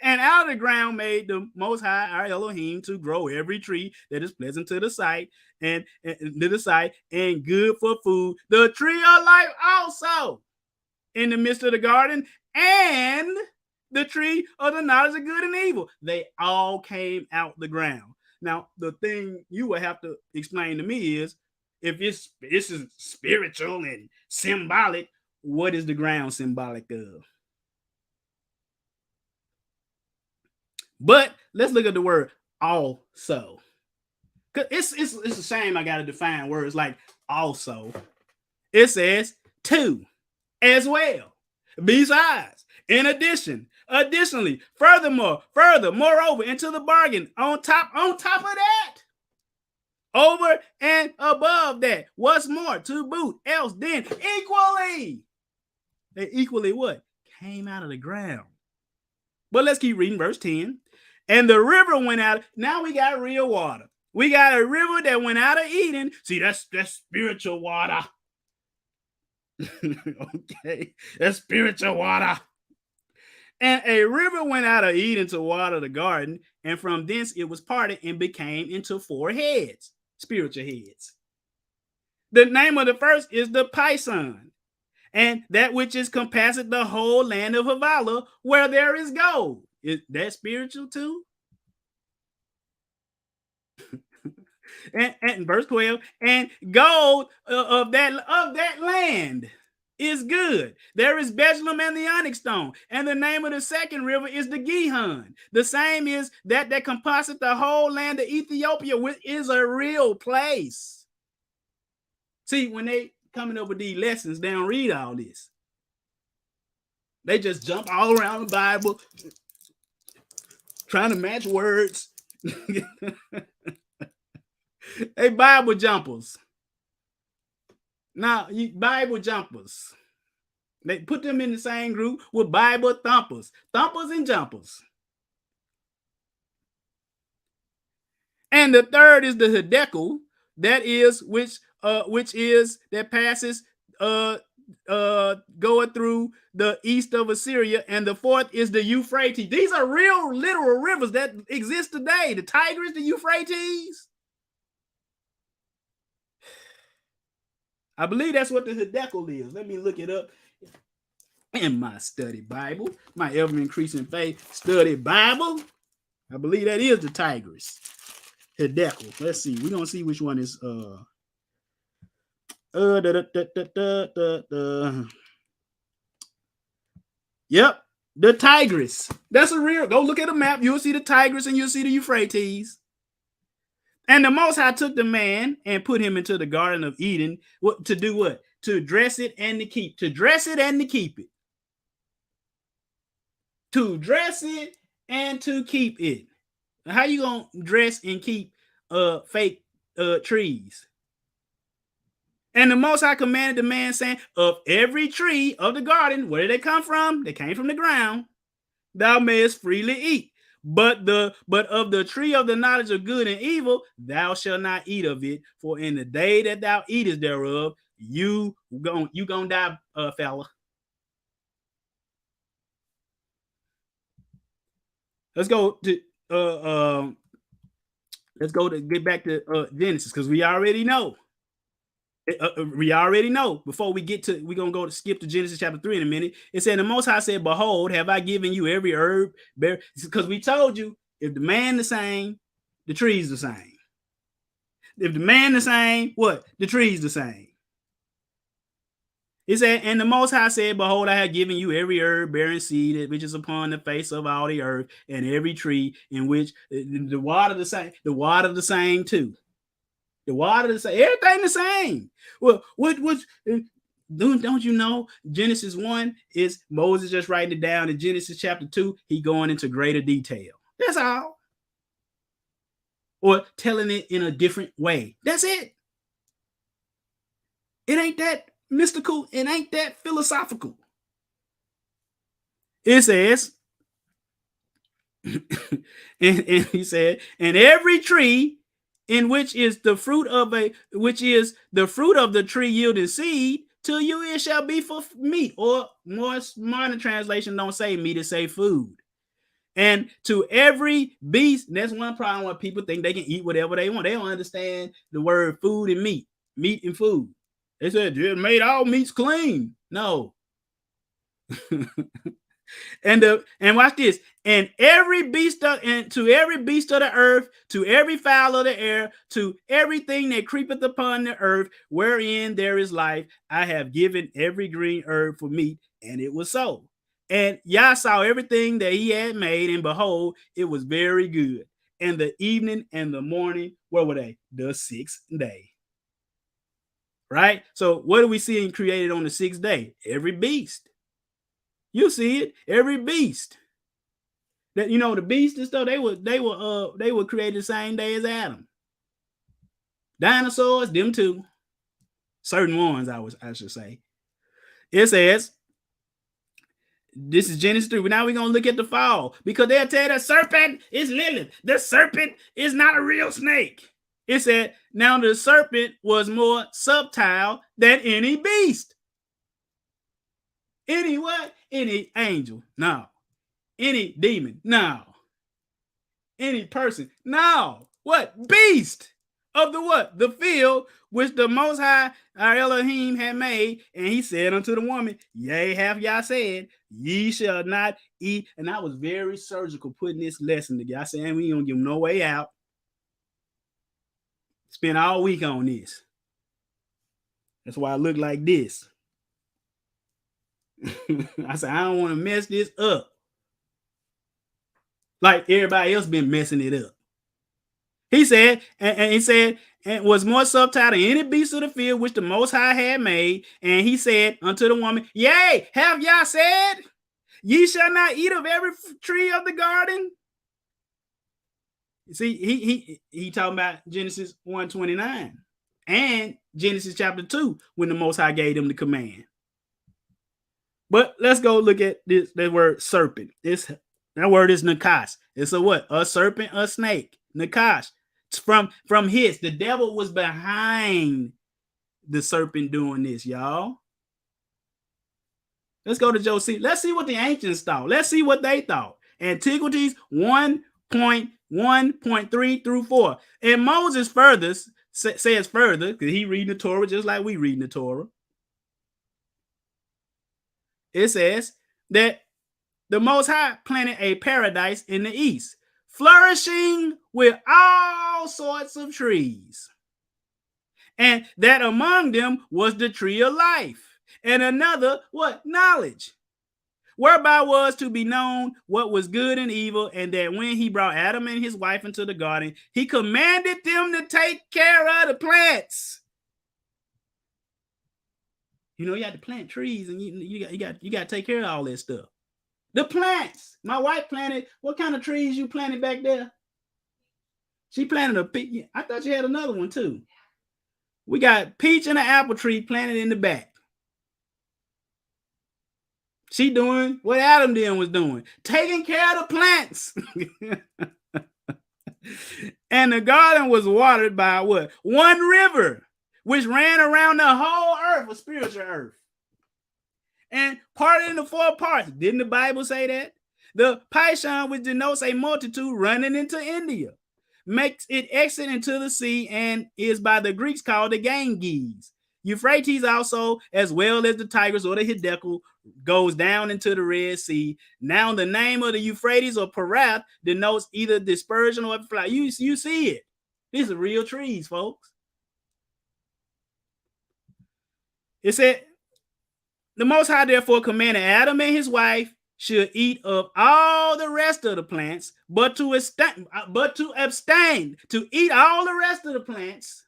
And out of the ground made the Most High, our Elohim, to grow every tree that is pleasant to the sight and to the sight and good for food. The tree of life also in the midst of the garden, and the tree of the knowledge of good and evil. They all came out the ground. Now, the thing you will have to explain to me is, if this is spiritual and symbolic, what is the ground symbolic of? But let's look at the word also. Cause it's a shame I gotta define words like also. It says to as well, besides, in addition, additionally, furthermore, further, moreover, into the bargain, on top of that, over and above that, what's more to boot, else then equally. They equally what? Came out of the ground. But let's keep reading verse 10. And the river went out. Now we got real water. We got a river that went out of Eden. See, that's spiritual water. Okay, that's spiritual water. And a river went out of Eden to water the garden, and from thence it was parted and became into 4 heads, spiritual heads. The name of the first is the Pison, and that which is compasseth the whole land of Havilah, where there is gold. Is that spiritual too? and verse 12, and gold of that land is good. There is Bethlehem and the onyx stone. And the name of the second river is the Gihon. The same is that compasseth the whole land of Ethiopia, which is a real place. See, when they coming up with these lessons, they don't read all this. They just jump all around the Bible, trying to match words. They Bible jumpers. Now, Bible jumpers. They put them in the same group with Bible thumpers. Thumpers and jumpers. And the third is the Hiddekel, that is which is that passes going through the east of Assyria, and the fourth is the Euphrates. These are real literal rivers that exist today. The Tigris, the Euphrates. I believe that's what the Hiddekel is. Let me look it up in my study Bible, my ever-increasing faith study Bible. I believe that is the Tigris. Hiddekel. Let's see. We're going to see which one is Yep, the Tigris. That's a real. Go look at the map. You'll see the Tigris and you'll see the Euphrates. And the Most High took the man and put him into the Garden of Eden. To do what? To dress it and to keep. To dress it and to keep it. To dress it and to keep it. How you gonna dress and keep fake trees? And the Most High commanded the man, saying, of every tree of the garden, where did they come from? They came from the ground. Thou mayest freely eat. But of the tree of the knowledge of good and evil, thou shalt not eat of it. For in the day that thou eatest thereof, you gonna die, fella. Let's go to get back to Genesis, because we already know We already know. Before we get to, we're gonna skip to Genesis chapter 3 in a minute. It said, the Most High said, "Behold, have I given you every herb?" Because we told you, if the man the same, the trees the same. If the man the same, what? The trees the same. It said, and the Most High said, "Behold, I have given you every herb bearing seed which is upon the face of all the earth, and every tree in which the water the same, the water the same too." The water the same, everything the same. Well, don't you know Genesis 1 is Moses just writing it down. In Genesis chapter 2, he going into greater detail. That's all. Or telling it in a different way. That's it. It ain't that mystical. It ain't that philosophical. It says, and he said, and every tree in which is the fruit of the tree yielding seed, to you it shall be for meat. Or more modern translation don't say meat, it say food. And to every beast, that's one problem where people think they can eat whatever they want. They don't understand the word food and meat and food. They said it made all meats clean. No. And watch this. And every beast and to every beast of the earth, to every fowl of the air, to everything that creepeth upon the earth, wherein there is life, I have given every green herb for meat. And it was so. And Yah saw everything that he had made, and behold, it was very good. And the evening and the morning, where were they? The sixth day. Right? So what are we seeing created on the sixth day? Every beast. You see it, every beast. That, you know, the beasts and stuff, they were created the same day as Adam. Dinosaurs, them too. Certain ones, I should say. It says, this is Genesis 3. But now we're gonna look at the fall, because they'll tell you the serpent is Lilith. The serpent is not a real snake. It said, now the serpent was more subtle than any beast. Any what? Any angel? No. Any demon? No. Any person? No. What? Beast of the what? The field, which the Most High, our Elohim, had made. And he said unto the woman, yea, have Yah said, ye shall not eat. And I was very surgical putting this lesson together. I said, and we ain't gonna give no way out. Spent all week on this. That's why I look like this. I said, I don't want to mess this up like everybody else been messing it up. He said, and he said, and was more subtle than any beast of the field which the Most High had made. And he said unto the woman, yea, have Yah said, ye shall not eat of every tree of the garden? See, he talking about Genesis 1:29 and Genesis chapter 2 when the Most High gave them the command. But let's go look at this. That word serpent. That word is nakash. It's a what? A serpent, a snake. Nakash. It's from his. The devil was behind the serpent doing this, y'all. Let's go to Josephus. Let's see what the ancients thought. Let's see what they thought. Antiquities 1.1.3 through 4. And Moses says further, because he reading the Torah just like we reading the Torah. It says that the Most High planted a paradise in the east, flourishing with all sorts of trees. And that among them was the tree of life, and another, what? Knowledge, whereby was to be known what was good and evil, and that when he brought Adam and his wife into the garden, he commanded them to take care of the plants. You know, you got to plant trees, and you got to take care of all that stuff. The plants. My wife planted. What kind of trees you planted back there? She planted a peach. I thought she had another one too. We got peach and an apple tree planted in the back. She doing what Adam then was doing, taking care of the plants. And the garden was watered by what? One river, which ran around the whole earth, a spiritual earth, and parted into 4 parts. Didn't the Bible say that? The Pishon, which denotes a multitude running into India, makes it exit into the sea and is by the Greeks called the Ganges. Euphrates also, as well as the Tigris or the Hiddekel, goes down into the Red Sea. Now the name of the Euphrates or Parath denotes either dispersion or flight. You see it. These are real trees, folks. It said, the Most High therefore commanded Adam and his wife should eat of all the rest of the plants, but to abstain to eat all the rest of the plants.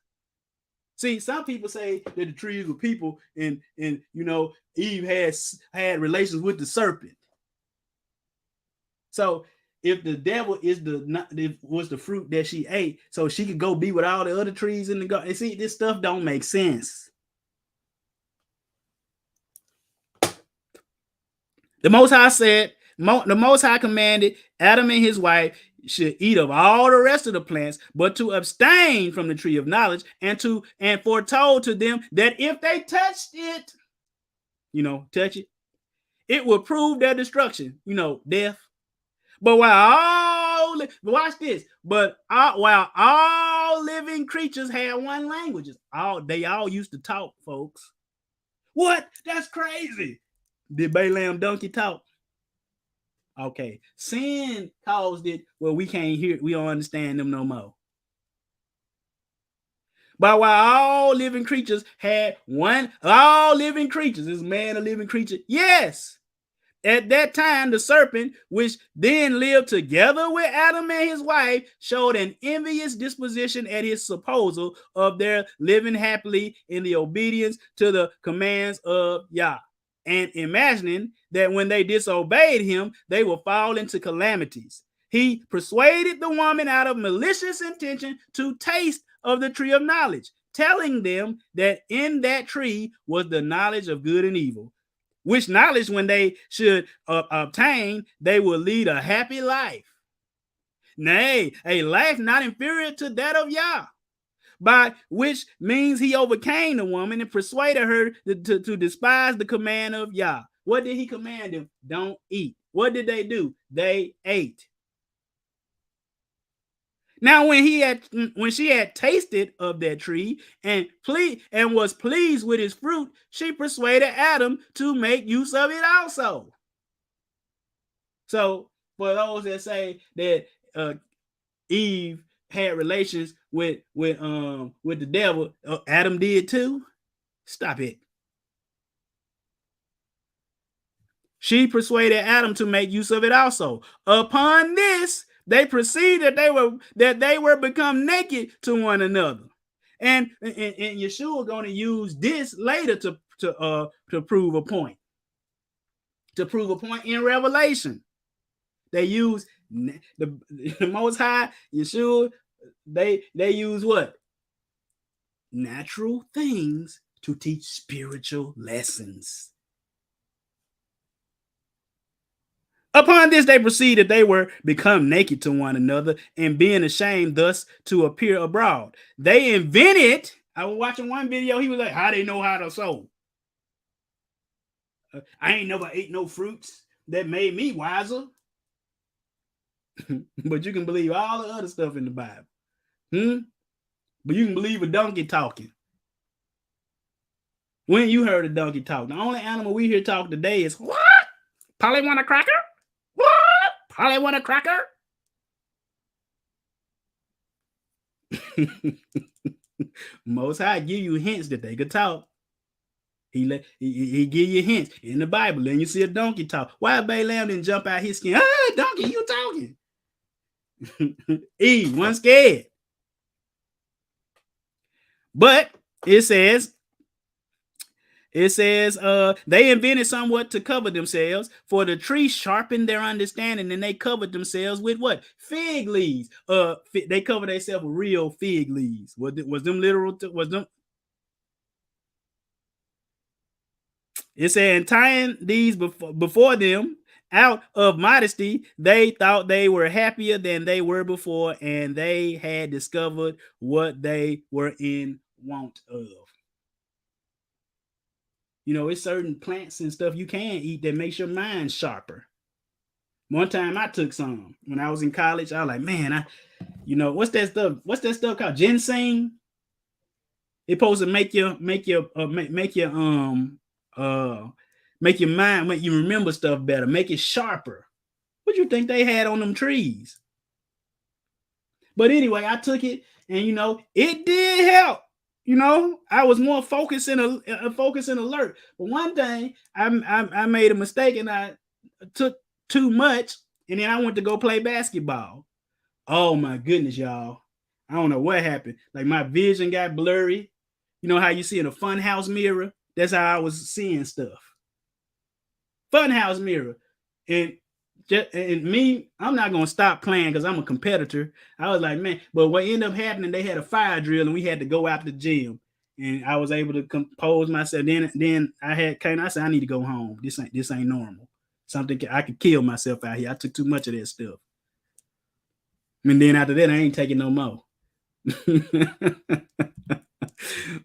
See, some people say that the trees were people, and Eve had relations with the serpent. So if the devil was the fruit that she ate, so she could go be with all the other trees in the garden. And see, this stuff don't make sense. The Most High said, the Most High commanded Adam and his wife should eat of all the rest of the plants, but to abstain from the tree of knowledge, and foretold to them that if they touched it, touch it, it will prove their destruction, death. But while all living creatures had one language, they all used to talk, folks. What? That's crazy. Did Balaam donkey talk? Okay. Sin caused it where we can't hear, we don't understand them no more. But while all living creatures had all living creatures, is man a living creature? Yes. At that time, the serpent, which then lived together with Adam and his wife, showed an envious disposition at his proposal of their living happily in the obedience to the commands of Yah, and imagining that when they disobeyed him, they will fall into calamities. He persuaded the woman out of malicious intention to taste of the tree of knowledge, telling them that in that tree was the knowledge of good and evil, which knowledge when they should obtain, they will lead a happy life. Nay, a life not inferior to that of Yah, by which means he overcame the woman and persuaded her to despise the command of Yah. What did he command them? Don't eat. What did they do? They ate. Now, when she had tasted of that tree and was pleased with its fruit, she persuaded Adam to make use of it also. So, for those that say that Eve had relations with the devil, Adam did too. Stop it. She persuaded Adam to make use of it also. Upon this, they perceived that they were become naked to one another, and Yeshua going to use this later to prove a point. To prove a point in Revelation, they use the Most High Yeshua. They use what? Natural things to teach spiritual lessons. Upon this, they perceived that they were become naked to one another, and being ashamed thus to appear abroad, they invented. I was watching one video. He was like, "How they know how to sew? I ain't never ate no fruits that made me wiser." But you can believe all the other stuff in the Bible. But you can believe a donkey talking. When you heard a donkey talk? The only animal we hear talk today is what? Polly want a cracker? What? Polly want a cracker? Most High give you hints that they could talk. He give you hints in the Bible. Then you see a donkey talk. Why Balaam didn't jump out his skin? Hey, donkey, you talking? Eve wasn't scared. But it says they invented somewhat to cover themselves, for the tree sharpened their understanding, and they covered themselves with what? Fig leaves. They covered themselves with real fig leaves. Was them literal? Was them? It said, and tying these before them out of modesty, they thought they were happier than they were before, and they had discovered what they were in want of. It's certain plants and stuff you can eat that makes your mind sharper. One time I took some when I was in college. I was like, man, what's that stuff? What's that stuff called? Ginseng. It's supposed to make your make your mind, make you remember stuff better, make it sharper. What you think they had on them trees? But anyway, I took it, and it did help. I was more focused and alert. But one thing, I made a mistake, and I took too much, and then I went to go play basketball. Oh my goodness, y'all! I don't know what happened. Like, my vision got blurry. You know how you see in a funhouse mirror? That's how I was seeing stuff. Funhouse mirror, and me, I'm not gonna stop playing because I'm a competitor. I was like, man, but what ended up happening, they had a fire drill and we had to go out to the gym, and I was able to compose myself. Then I said, I need to go home. This ain't normal. Something I could kill myself out here. I took too much of that stuff. And then after that, I ain't taking no more.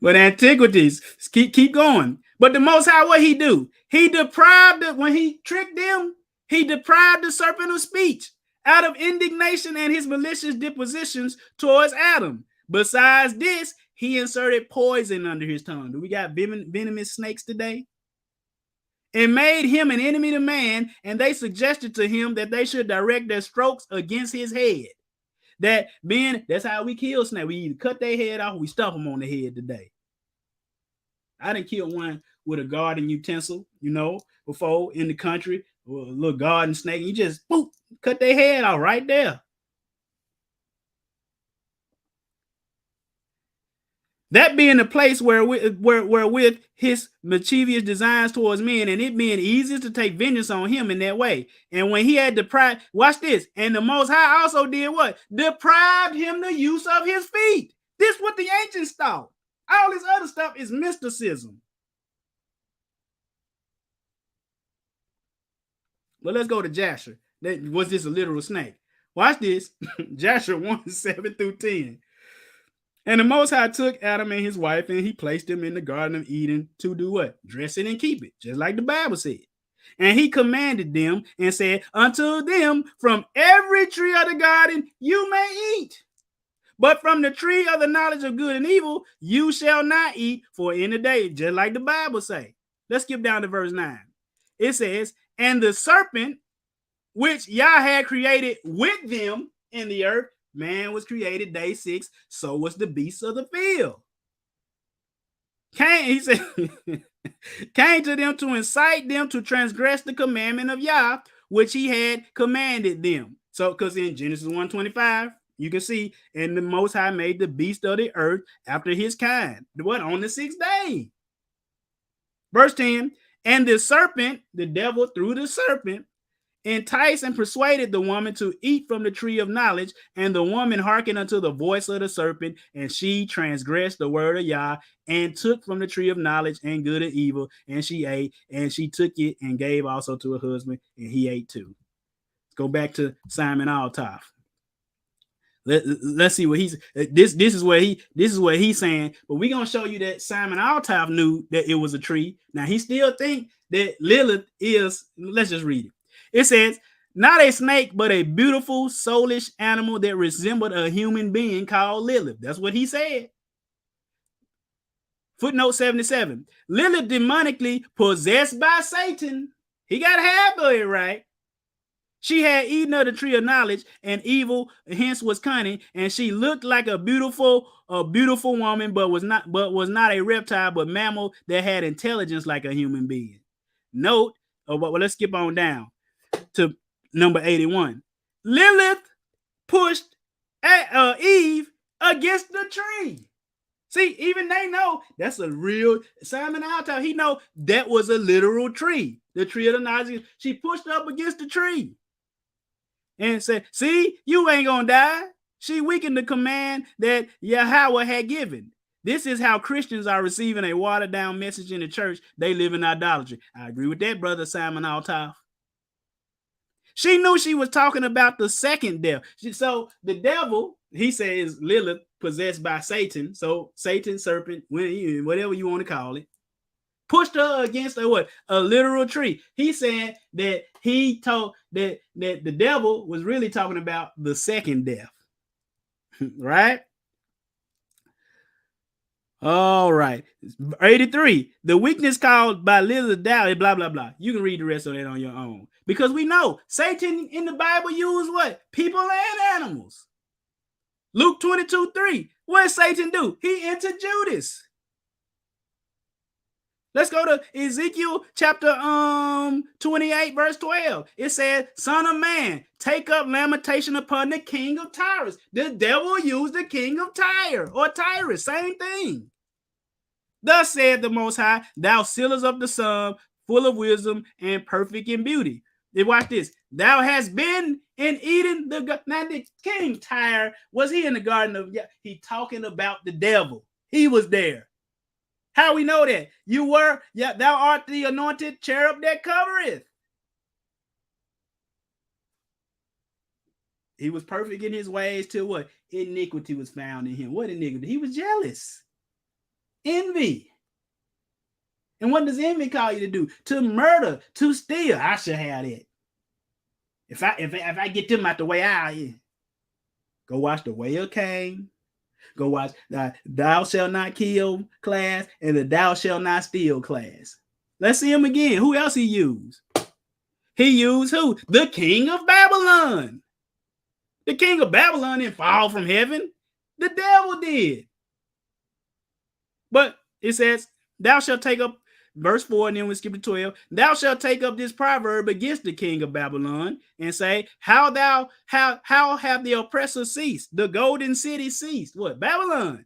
But antiquities, keep going. But the Most High, what he do? He deprived it when he tricked them. He deprived the serpent of speech out of indignation and his malicious dispositions towards Adam. Besides this, he inserted poison under his tongue. Do we got venomous snakes today? And made him an enemy to man, and they suggested to him that they should direct their strokes against his head. That's how we kill snakes. We either cut their head off or we stomp them on the head today. I didn't kill one with a garden utensil, before in the country, or a little garden snake. You just boop, cut their head off right there. That being the place where with his mischievous designs towards men, and it being easiest to take vengeance on him in that way. And when he had deprived, watch this, and the Most High also did what? Deprived him the use of his feet. This is what the ancients thought. All this other stuff is mysticism. Well, let's go to Jasher. Was this a literal snake? Watch this. Jasher 1:7-10. And the Most High took Adam and his wife, and he placed them in the Garden of Eden to do what? Dress it and keep it, just like the Bible said. And he commanded them and said, unto them, from every tree of the garden you may eat. But from the tree of the knowledge of good and evil, you shall not eat, for in the day, just like the Bible say. Let's skip down to verse 9. It says, and the serpent, which Yah had created with them in the earth, man was created day 6, so was the beasts of the field. He said, came to them to incite them to transgress the commandment of Yah, which he had commanded them. So, because in Genesis 1:25, you can see, and the Most High made the beast of the earth after his kind. What? On the 6th day. Verse 10, and the serpent, the devil through the serpent, enticed and persuaded the woman to eat from the tree of knowledge, and the woman hearkened unto the voice of the serpent, and she transgressed the word of Yah, and took from the tree of knowledge and good and evil, and she ate, and she took it and gave also to her husband, and he ate too. Let's go back to Simon Althoff. Let's see what he's this is what he's saying. But we're gonna show you that Simon Althoff knew that it was a tree. Now he still think that Lilith is. Let's just read it. It says, not a snake, but a beautiful, soulish animal that resembled a human being called Lilith. That's what he said. Footnote 77. Lilith demonically possessed by Satan. He got half of it right. She had eaten of the tree of knowledge and evil, hence was cunning, and she looked like a beautiful woman, but was not a reptile, but mammal that had intelligence like a human being. Note, well, let's skip on down to number 81. Lilith pushed Eve against the tree. See, even they know that's a real Simon Althoff. He know that was a literal tree, the tree of the knowledge. She pushed up against the tree and said, see, you ain't gonna die. She weakened the command that Yahweh had given. This is how Christians are receiving a watered down message in the church. They live in idolatry. I agree with that, brother Simon Althoff. She knew she was talking about the second death. So the devil, he says Lilith, possessed by Satan. So Satan, serpent, whatever you want to call it, pushed her against a literal tree. He said that he told that the devil was really talking about the second death, right? All right. 83. The weakness caused by lizard doubt, blah, blah, blah. You can read the rest of that on your own. Because we know Satan in the Bible used what? People and animals. Luke 22:3. What did Satan do? He entered Judas. Let's go to Ezekiel chapter 28, verse 12. It says, Son of man, take up lamentation upon the king of Tyrus. The devil used the king of Tyre or Tyrus, same thing. Thus said the Most High, thou sealest of the sun, full of wisdom and perfect in beauty. Then watch this. Thou hast been in Eden. Now the king Tyre, was he in the garden of? Yeah, he talking about the devil. He was there. How we know that? You were, yeah, thou art the anointed cherub that covereth. He was perfect in his ways till what? Iniquity was found in him. What iniquity? He was jealous. Envy. And what does envy call you to do? To murder, to steal. I should have that. If I get them out the way out here. Go watch The Way of Cain. Go watch the Thou Shalt Not Kill class and the Thou Shalt Not Steal class. Let's see him again. Who else he used? He used who? The king of Babylon. The king of Babylon didn't fall from heaven. The devil did. But it says, thou shalt take up, verse 4, and then we skip to 12. Thou shalt take up this proverb against the king of Babylon and say, how have the oppressor ceased? The golden city ceased. What? Babylon.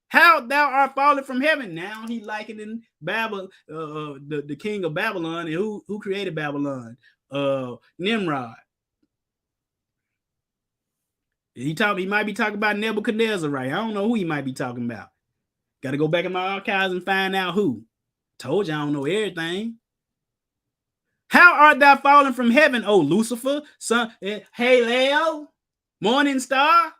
How thou art fallen from heaven. Now he likening Babylon, the king of Babylon. And who created Babylon? Nimrod. He might be talking about Nebuchadnezzar, right? I don't know who he might be talking about. Got to go back in my archives and find out who. Told you I don't know everything. How art thou fallen from heaven, O Lucifer, son, Halel, morning star,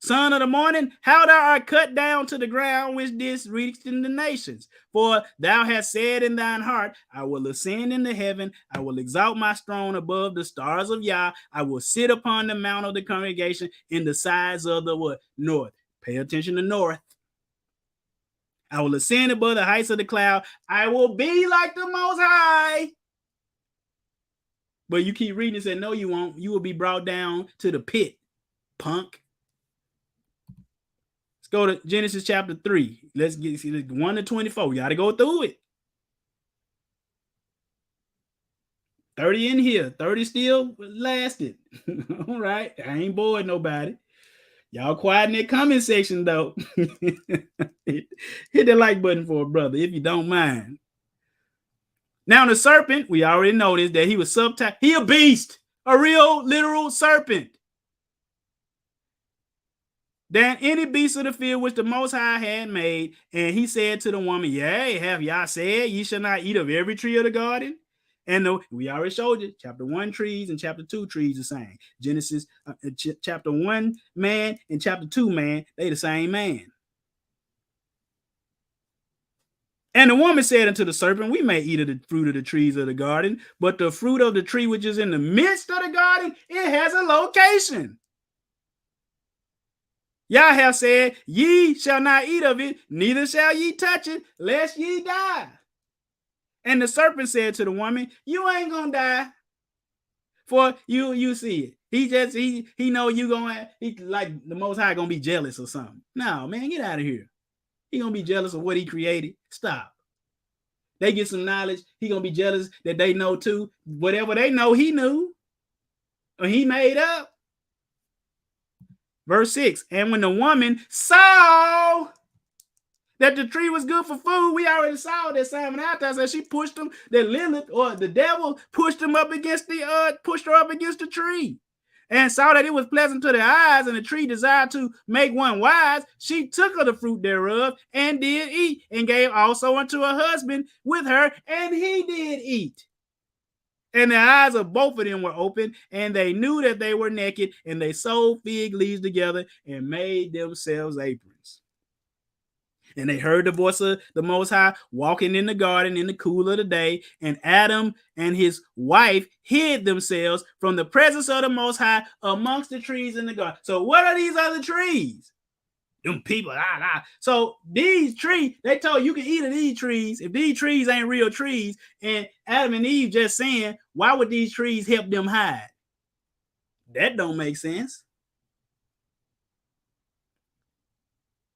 son of the morning? How thou art cut down to the ground, which didst reach in the nations? For thou hast said in thine heart, I will ascend into heaven. I will exalt my throne above the stars of Yah. I will sit upon the mount of the congregation in the sides of the what? North. Pay attention to north. I will ascend above the heights of the cloud. I will be like the Most High. But you keep reading and say, no, you won't. You will be brought down to the pit, punk. Let's go to Genesis chapter 3. Let's get 1 to 24. You got to go through it. 30 in here. 30 still lasted. All right. I ain't bored nobody. Y'all quiet in that comment section, though. Hit the like button for a brother, if you don't mind. Now, the serpent, we already noticed that he was he a beast, a real, literal serpent. Than any beast of the field which the Most High had made. And he said to the woman, yea, have Yah said, ye shall not eat of every tree of the garden? And we already showed you, chapter 1 trees and chapter 2 trees the same. Genesis chapter 1 man and chapter 2 man, they the same man. And the woman said unto the serpent, we may eat of the fruit of the trees of the garden, but the fruit of the tree which is in the midst of the garden, it has a location. Yah have said, ye shall not eat of it, neither shall ye touch it, lest ye die. And the serpent said to the woman, you ain't gonna die, for you see it. He know you gonna, like the Most High gonna be jealous or something. No, man, get out of here. He gonna be jealous of what he created. Stop. They get some knowledge. He gonna be jealous that they know too. Whatever they know, he knew. Or he made up. Verse 6. And when the woman saw that the tree was good for food, we already saw that Simon Altai said she pushed him, that Lilith or the devil pushed him up against pushed her up against the tree. And saw that it was pleasant to the eyes, and the tree desired to make one wise. She took of the fruit thereof and did eat, and gave also unto her husband with her, and he did eat. And the eyes of both of them were open, and they knew that they were naked, and they sewed fig leaves together and made themselves aprons. And they heard the voice of the Most High walking in the garden in the cool of the day. And Adam and his wife hid themselves from the presence of the Most High amongst the trees in the garden. So what are these other trees? Them people, So these trees, they told you can eat of these trees. If these trees ain't real trees, and Adam and Eve just saying, why would these trees help them hide? That don't make sense.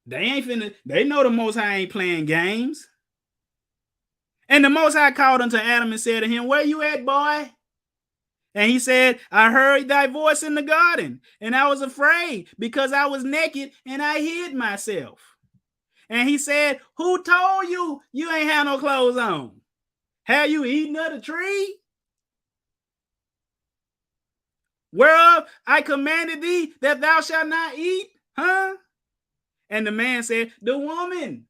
They ain't finna, they know the Most High ain't playing games. And the Most High called unto Adam and said to him, where you at, boy? And he said, I heard thy voice in the garden, and I was afraid because I was naked and I hid myself. And he said, who told you you ain't have no clothes on? Have you eaten of the tree whereof I commanded thee that thou shalt not eat? Huh? And the man said, the woman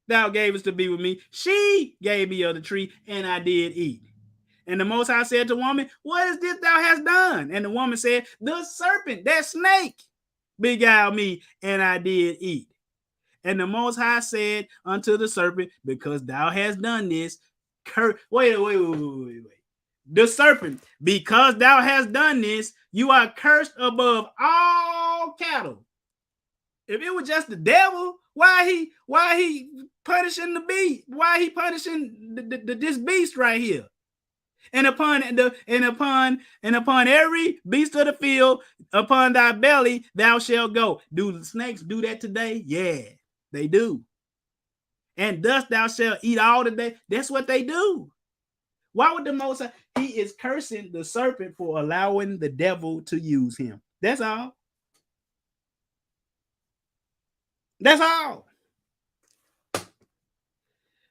thou gavest to be with me, she gave me of the tree, and I did eat. And the Most High said to the woman, what is this thou hast done? And the woman said, the serpent, that snake, beguiled me, and I did eat. And the Most High said unto the serpent, because thou hast done this, wait. The serpent, because thou hast done this, you are cursed above all cattle. If it was just the devil, why he punishing the beast? Why he punishing this beast right here? And upon every beast of the field, upon thy belly thou shalt go. Do the snakes do that today? Yeah, they do. And thus thou shalt eat all the day. That's what they do. Why would the Most High? He is cursing the serpent for allowing the devil to use him. That's all. That's all.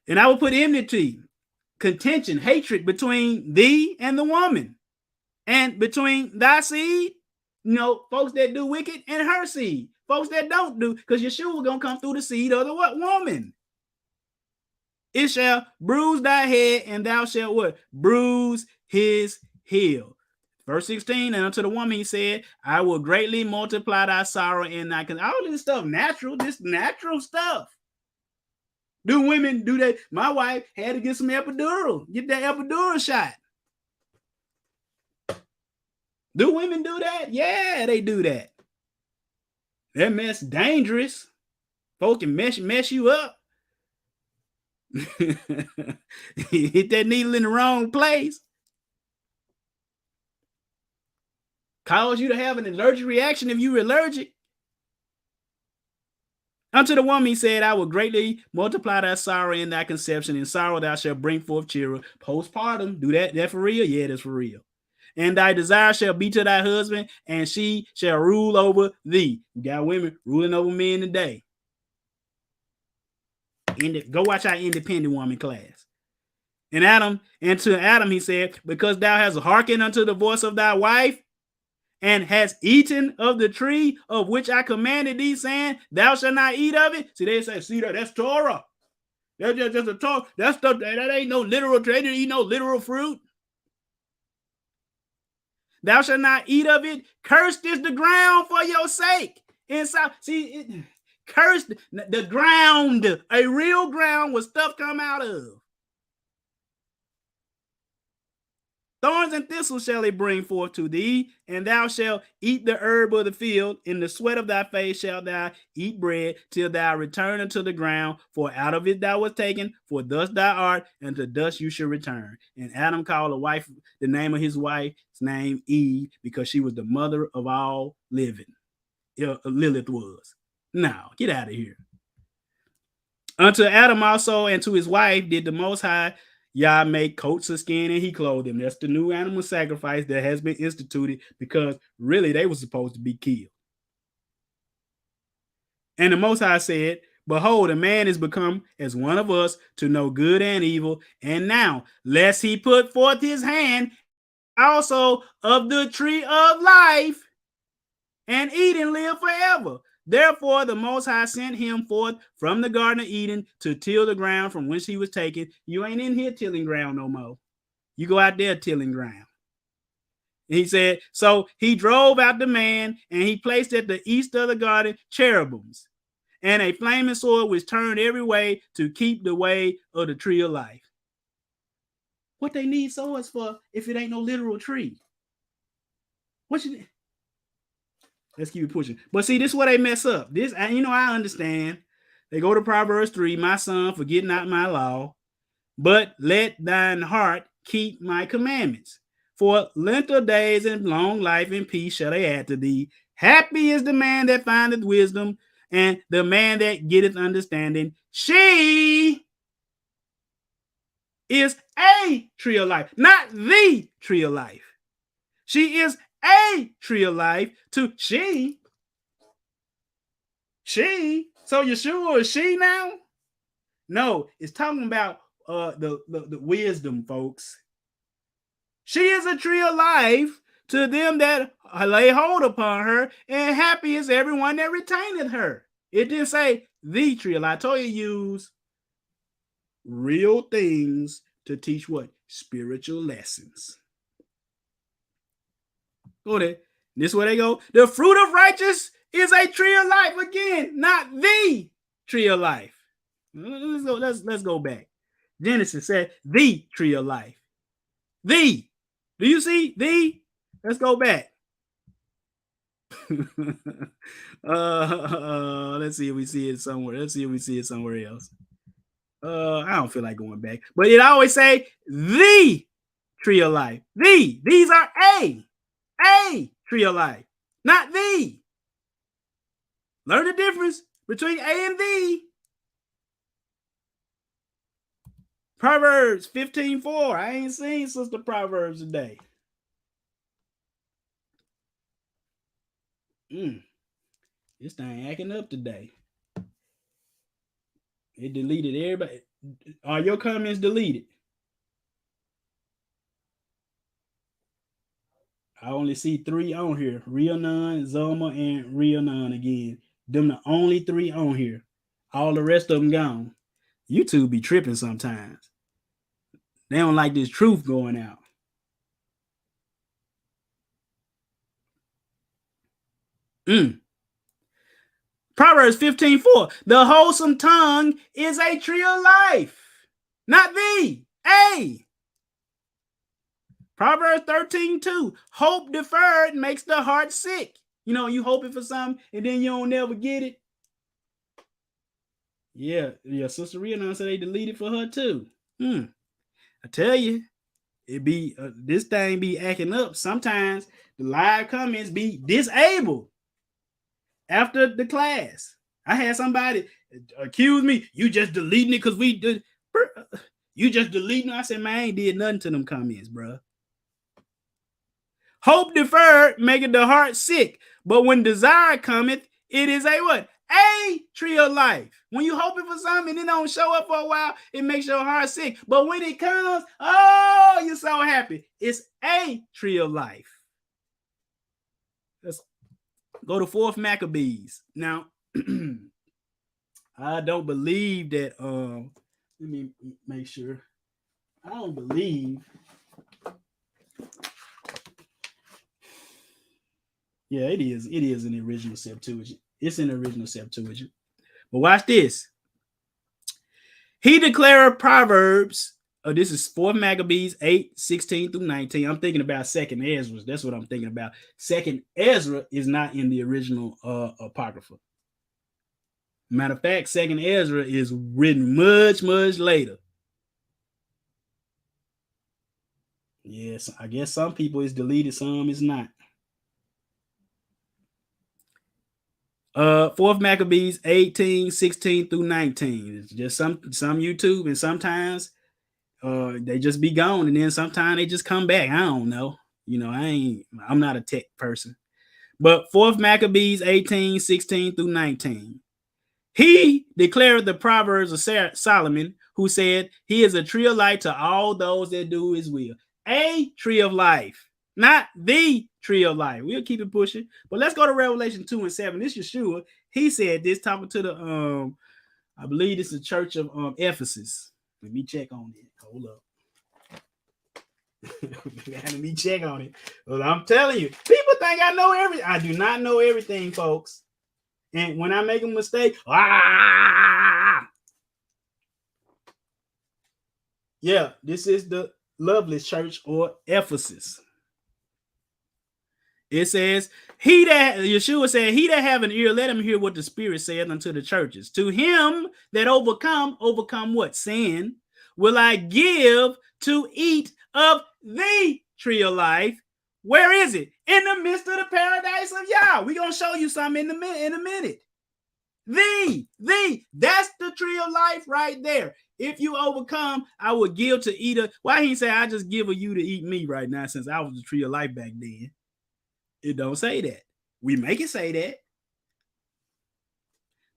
And I will put enmity, contention, hatred between thee and the woman, and between thy seed, folks that do wicked, and her seed, folks that don't do, because Yeshua gonna come through the seed of the what? Woman. It shall bruise thy head, and thou shalt what? Bruise his heel. Verse 16, and unto the woman he said, I will greatly multiply thy sorrow and thy all this stuff natural, this natural stuff. Do women do that? My wife had to get some epidural, get that epidural shot. Do women do that? Yeah, they do that. That mess dangerous. Folks can mess you up. Hit that needle in the wrong place. Cause you to have an allergic reaction if you're allergic. Unto the woman he said, I will greatly multiply thy sorrow in thy conception. In sorrow thou shalt bring forth children. Postpartum, do that for real? Yeah, that's for real. And thy desire shall be to thy husband, and she shall rule over thee. You got women ruling over men today. Go watch our independent woman class. And to Adam he said, because thou hast hearkened unto the voice of thy wife, and hast eaten of the tree of which I commanded thee, saying, thou shalt not eat of it. See, they say, see that's Torah. That's just a Torah. That ain't no literal tree. They didn't eat no literal fruit. Thou shalt not eat of it. Cursed is the ground for your sake. Inside, see, cursed the ground, a real ground where stuff come out of. Thorns and thistles shall it bring forth to thee, and thou shalt eat the herb of the field. In the sweat of thy face shalt thou eat bread, till thou return unto the ground, for out of it thou was taken, for thus thou art, and to dust you shall return. And Adam called the name of his wife's name Eve, because she was the mother of all living. Lilith was. Now, get out of here. Unto Adam also and to his wife did the Most High Yah make coats of skin, and he clothed them. That's the new animal sacrifice that has been instituted, because really they were supposed to be killed. And the Most High said, behold, a man is become as one of us to know good and evil. And now, lest he put forth his hand also of the tree of life and eat and live forever. Therefore, the Most High sent him forth from the Garden of Eden to till the ground from whence he was taken. You ain't in here tilling ground no more. You go out there tilling ground. And he said, so he drove out the man, and he placed at the east of the garden cherubims and a flaming sword which turned every way to keep the way of the tree of life. What they need swords for if it ain't no literal tree? What you need? Let's keep it pushing. But see, this is where they mess up. This, I understand. They go to Proverbs 3, my son, forget not my law, but let thine heart keep my commandments. For length of days and long life and peace shall they add to thee. Happy is the man that findeth wisdom, and the man that getteth understanding. She is a tree of life, not the tree of life. She is a tree of life to she. So Yeshua is she now? No, it's talking about the wisdom, folks. She is a tree of life to them that lay hold upon her, and happy is everyone that retaineth her. It didn't say the tree of life. I told you use real things to teach what? Spiritual lessons. Go there. This is where they go. The fruit of righteousness is a tree of life. Again, not the tree of life. Let's go back. Genesis said the tree of life. The. Do you see the? Let's go back. Let's see if we see it somewhere. Let's see if we see it somewhere else. I don't feel like going back, but it always say the tree of life. These are a tree of life, not the. Learn the difference between a and the. Proverbs 15:4. I ain't seen Sister Proverbs today. This thing acting up today. It deleted everybody. Are your comments deleted? I only see 3 on here. Real None, Zoma, and Real None again. Them the only 3 on here. All the rest of them gone. YouTube be tripping sometimes. They don't like this truth going out. Proverbs 15:4. The wholesome tongue is a tree of life, not the. A. Proverbs 13:2. Hope deferred makes the heart sick. You know, you hoping for something and then you don't never get it. Yeah, Sister Rihanna said they deleted for her too. I tell you, it be this thing be acting up. Sometimes the live comments be disabled after the class. I had somebody accuse me, you just deleting it because we did. You just deleting it. I said, man, I ain't did nothing to them comments, bro. Hope deferred maketh the heart sick, but when desire cometh, it is a what? A tree of life. When you hoping for something and it don't show up for a while, it makes your heart sick. But when it comes, oh, you're so happy. It's a tree of life. Let's go to 4th Maccabees. Now, I don't believe that. Let me make sure. I don't believe. Yeah, it is. It is an original Septuagint. It's an original Septuagint. But watch this. He declared Proverbs. This is 4th Maccabees 8:16-19. I'm thinking about 2nd Ezra. That's what I'm thinking about. 2nd Ezra is not in the original Apocrypha. Matter of fact, 2nd Ezra is written much, much later. Yes, I guess some people is deleted, some is not. 4th Maccabees 18:16-19. It's just some YouTube, and sometimes they just be gone, and then sometimes they just come back. I don't know. You know, I'm not a tech person. But 4th Maccabees 18:16-19. He declared the Proverbs of Solomon, who said, he is a tree of life to all those that do his will. A tree of life, not the tree of life. We'll keep it pushing. But let's go to Revelation 2:7. This is Yeshua. He said this, talking to the I believe this is the church of Ephesus. Let me check on it. Hold up. Let me check on it. Well, I'm telling you, people think I know everything. I do not know everything, folks. And when I make a mistake, yeah, this is the Lovely Church or Ephesus. It says, he that, Yeshua said, he that have an ear, let him hear what the Spirit saith unto the churches. To him that overcome what? Sin, will I give to eat of the tree of life. Where is it? In the midst of the paradise of Yah. We're going to show you something in a minute. That's the tree of life right there. If you overcome, I will give to eat of. Why he say I just give you to eat me right now, since I was the tree of life back then? It don't say that. We make it say that.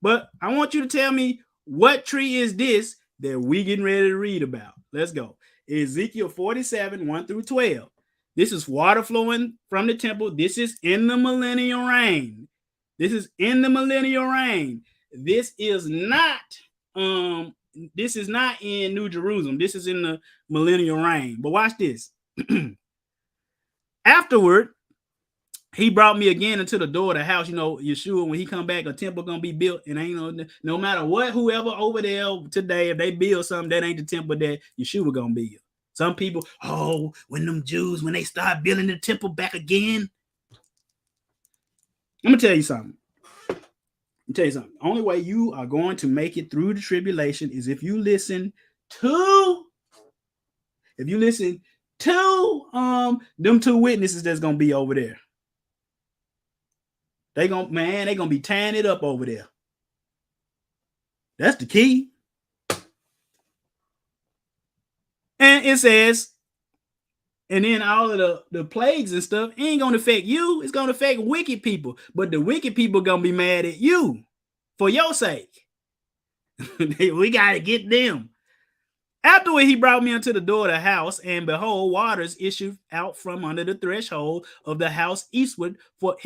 But I want you to tell me, what tree is this that we getting ready to read about? Let's go. Ezekiel 47, 1 through 12. This is water flowing from the temple. This is in the millennial reign. This is in the millennial reign. This is not in New Jerusalem. This is in the millennial reign. But watch this. Afterward, he brought me again into the door of the house. You know, Yeshua, when he come back, a temple gonna be built, and ain't no matter what, whoever over there today, if they build something, that ain't the temple that Yeshua gonna build. Some people, when them Jews, when they start building the temple back again, I'm gonna tell you something. The only way you are going to make it through the tribulation is if you listen to them two witnesses that's gonna be over there. They gonna be tying it up over there. That's the key. And it says, and then all of the plagues and stuff ain't gonna affect you. It's gonna affect wicked people. But the wicked people gonna be mad at you for your sake. We gotta get them. Afterward, he brought me unto the door of the house, and behold, waters issued out from under the threshold of the house eastward. For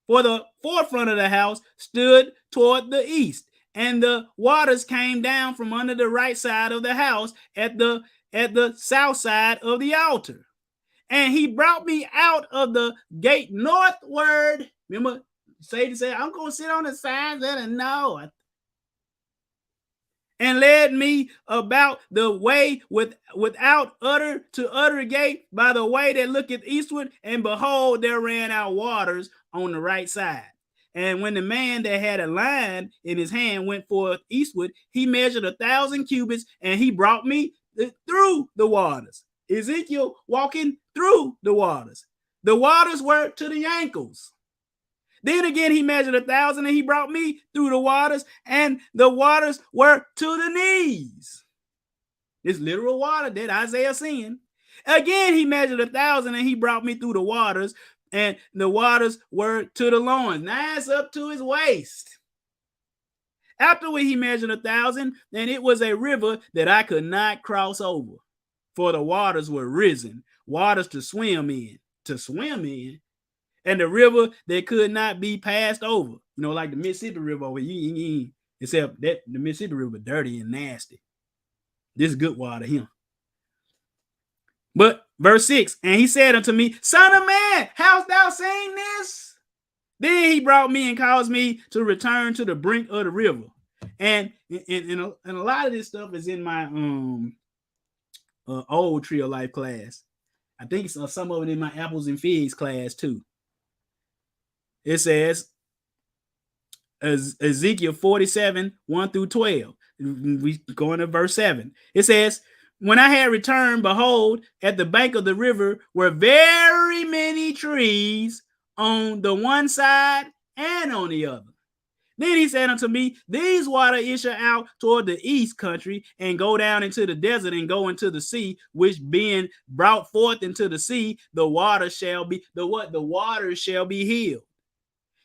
the forefront of the house stood toward the east, and the waters came down from under the right side of the house at the south side of the altar. And he brought me out of the gate northward. Remember, Satan said, I'm going to sit on the sides of the no. And led me about the way without utter gate by the way that looketh eastward, and behold, there ran out waters on the right side. And when the man that had a line in his hand went forth eastward, he measured 1,000 cubits, and he brought me through the waters. Ezekiel walking through the waters. The waters were to the ankles. Then again, he measured 1,000, and he brought me through the waters, and the waters were to the knees. This literal water that Isaiah seen. Again, he measured 1,000, and he brought me through the waters, and the waters were to the loins. Now it's up to his waist. Afterward, he measured 1,000, and it was a river that I could not cross over, for the waters were risen, waters to swim in. And the river that could not be passed over. You know, like the Mississippi River over here. Except that the Mississippi River dirty and nasty. This is good water here. But verse 6, and he said unto me, Son of man, hast thou seen this? Then he brought me and caused me to return to the brink of the river. And a lot of this stuff is in my old Tree of Life class. I think some of it in my apples and figs class too. It says, Ezekiel 47, 1 through 12. We go into verse 7. It says, when I had returned, behold, at the bank of the river were very many trees on the one side and on the other. Then he said unto me, these water issue out toward the east country, and go down into the desert, and go into the sea, which being brought forth into the sea, the water shall be healed.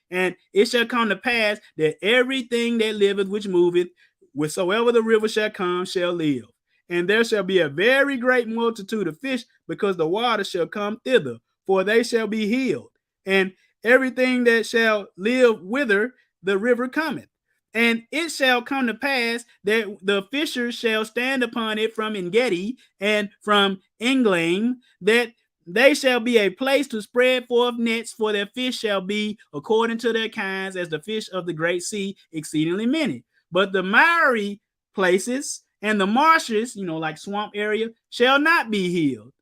And it shall come to pass that everything that liveth which moveth, wheresoever the river shall come, shall live. And there shall be a very great multitude of fish, because the water shall come thither, for they shall be healed. And everything that shall live whither the river cometh. And it shall come to pass that the fishers shall stand upon it from Engedi and from Englaim, that they shall be a place to spread forth nets, for their fish shall be according to their kinds, as the fish of the great sea, exceedingly many. But the miry places and the marshes, like swamp area, shall not be healed.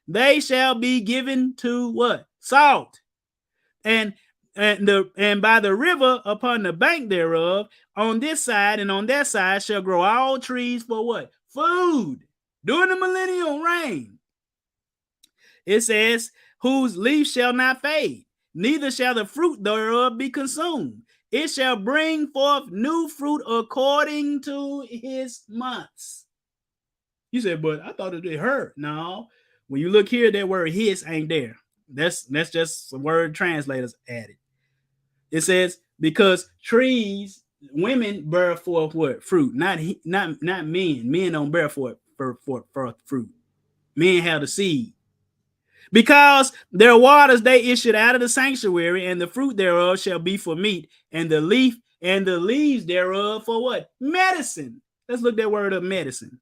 they shall be given to what? Salt. And by the river upon the bank thereof, on this side and on that side shall grow all trees for what? Food. During the millennial reign. It says, whose leaf shall not fade, neither shall the fruit thereof be consumed. It shall bring forth new fruit according to his months. You said, but I thought it hurt. No. When you look here, that word his ain't there. That's just a word translators added. It says, because trees, women bear forth what? Fruit, not men. Men don't bear forth fruit. Men have the seed. Because their waters they issued out of the sanctuary, and the fruit thereof shall be for meat, and the leaves thereof for what? Medicine. Let's look that word up, medicine.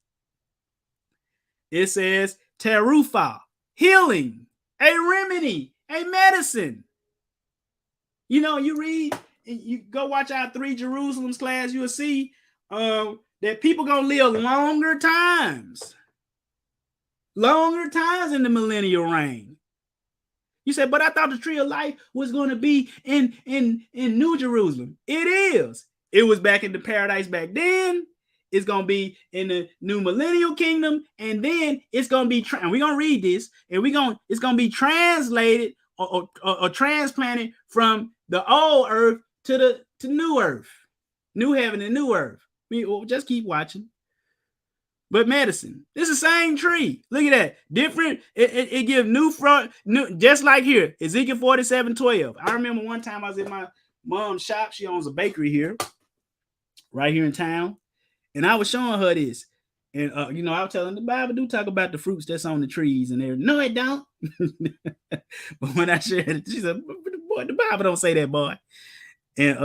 It says terufa, healing, a remedy, a medicine. You know, you read, you go watch our 3 Jerusalems class, you'll see that people gonna live longer times in the millennial reign. You said, but I thought the tree of life was going to be in New Jerusalem. It is. It was back in the paradise back then. It's going to be in the new millennial kingdom, and then it's going to be and we're going to read this, and it's going to be translated or transplanted from the old earth to new earth, new heaven and new earth. We'll just keep watching. But medicine, this is the same tree. Look at that. Different. It gives new fruit, just like here, Ezekiel 47:12. I remember one time I was in my mom's shop. She owns a bakery here, right here in town. And I was showing her this. And, you know, I was telling the Bible do talk about the fruits that's on the trees. And they're, no, it don't. But when I shared it, she said, boy, the Bible don't say that, boy. And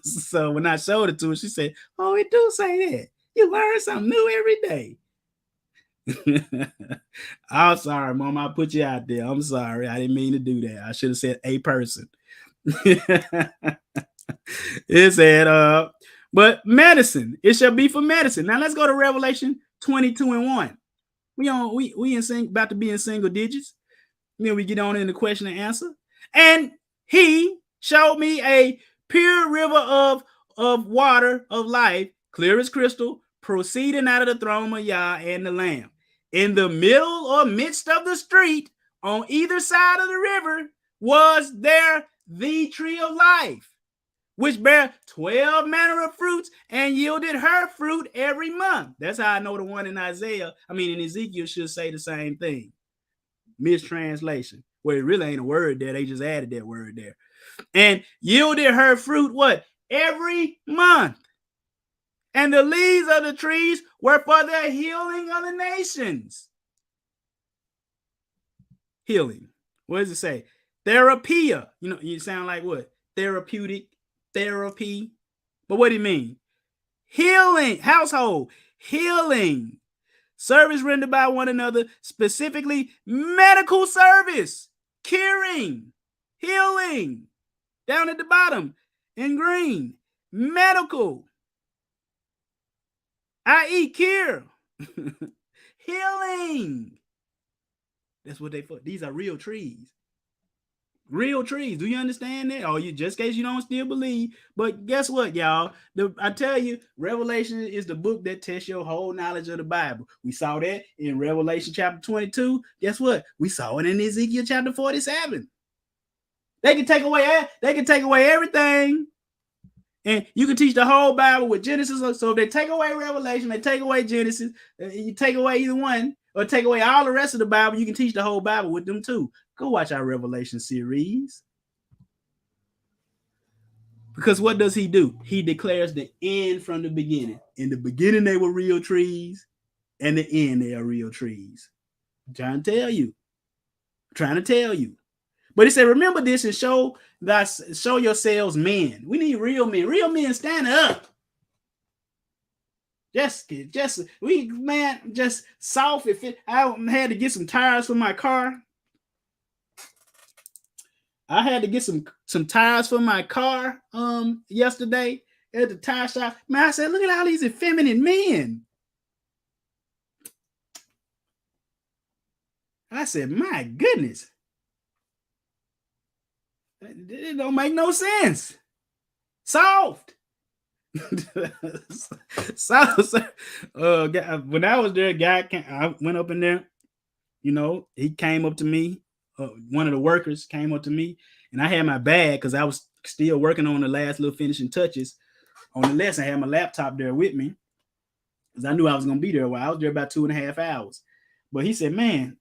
so when I showed it to her, she said, oh, it do say that. You learn something new every day. I'm sorry, Mom. I put you out there. I'm sorry. I didn't mean to do that. I should have said a person. It said, but medicine, it shall be for medicine. Now let's go to Revelation 22:1. We about to be in single digits. Then we get on in the question and answer. And he showed me a pure river of water of life, clear as crystal, proceeding out of the throne of Yah and the Lamb. In the middle or midst of the street, on either side of the river, was there the tree of life, which bare 12 manner of fruits and yielded her fruit every month. That's how I know the one in Ezekiel should say the same thing. Mistranslation, where it really ain't a word there. They just added that word there. And yielded her fruit, what? Every month. And the leaves of the trees were for the healing of the nations. Healing. What does it say? Therapia. You know, you sound like what? Therapeutic, therapy. But what do you mean? Healing, household, healing. Service rendered by one another, specifically medical service, curing, healing. Down at the bottom in green, medical. i.e. cure, healing. That's what they for. These are real trees. Real trees. Do you understand that? Or you just in case you don't still believe. But guess what, y'all? I tell you, Revelation is the book that tests your whole knowledge of the Bible. We saw that in Revelation chapter 22. Guess what? We saw it in Ezekiel chapter 47. They can take away everything. And you can teach the whole Bible with Genesis. So if they take away Revelation, they take away Genesis, you take away either one, or take away all the rest of the Bible, you can teach the whole Bible with them too. Go watch our Revelation series. Because what does he do? He declares the end from the beginning. In the beginning, they were real trees. And the end, they are real trees. I'm trying to tell you. But he said, remember this and show yourselves men. We need real men. Real men stand up. Just soft. I had to get some tires for my car. I had to get some tires for my car yesterday at the tire shop. Man, I said, look at all these effeminate men. I said, my goodness. It don't make no sense. Soft. So, when I was there, I went up in there. He came up to me. One of the workers came up to me, and I had my bag because I was still working on the last little finishing touches on the lesson. I had my laptop there with me because I knew I was gonna be there a while. I was there about 2.5 hours. But he said, man,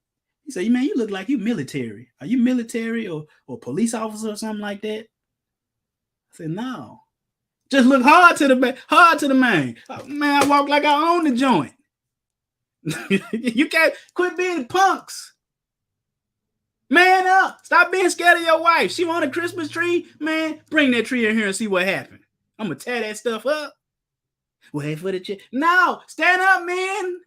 you look like you military. Are you military or police officer or something like that? I said, no. Just look hard to the man. Man, I walk like I own the joint. You can't quit being punks. Man up. Stop being scared of your wife. She want a Christmas tree? Man, bring that tree in here and see what happened. I'm going to tear that stuff up. Wait for the chick. No, stand up, man.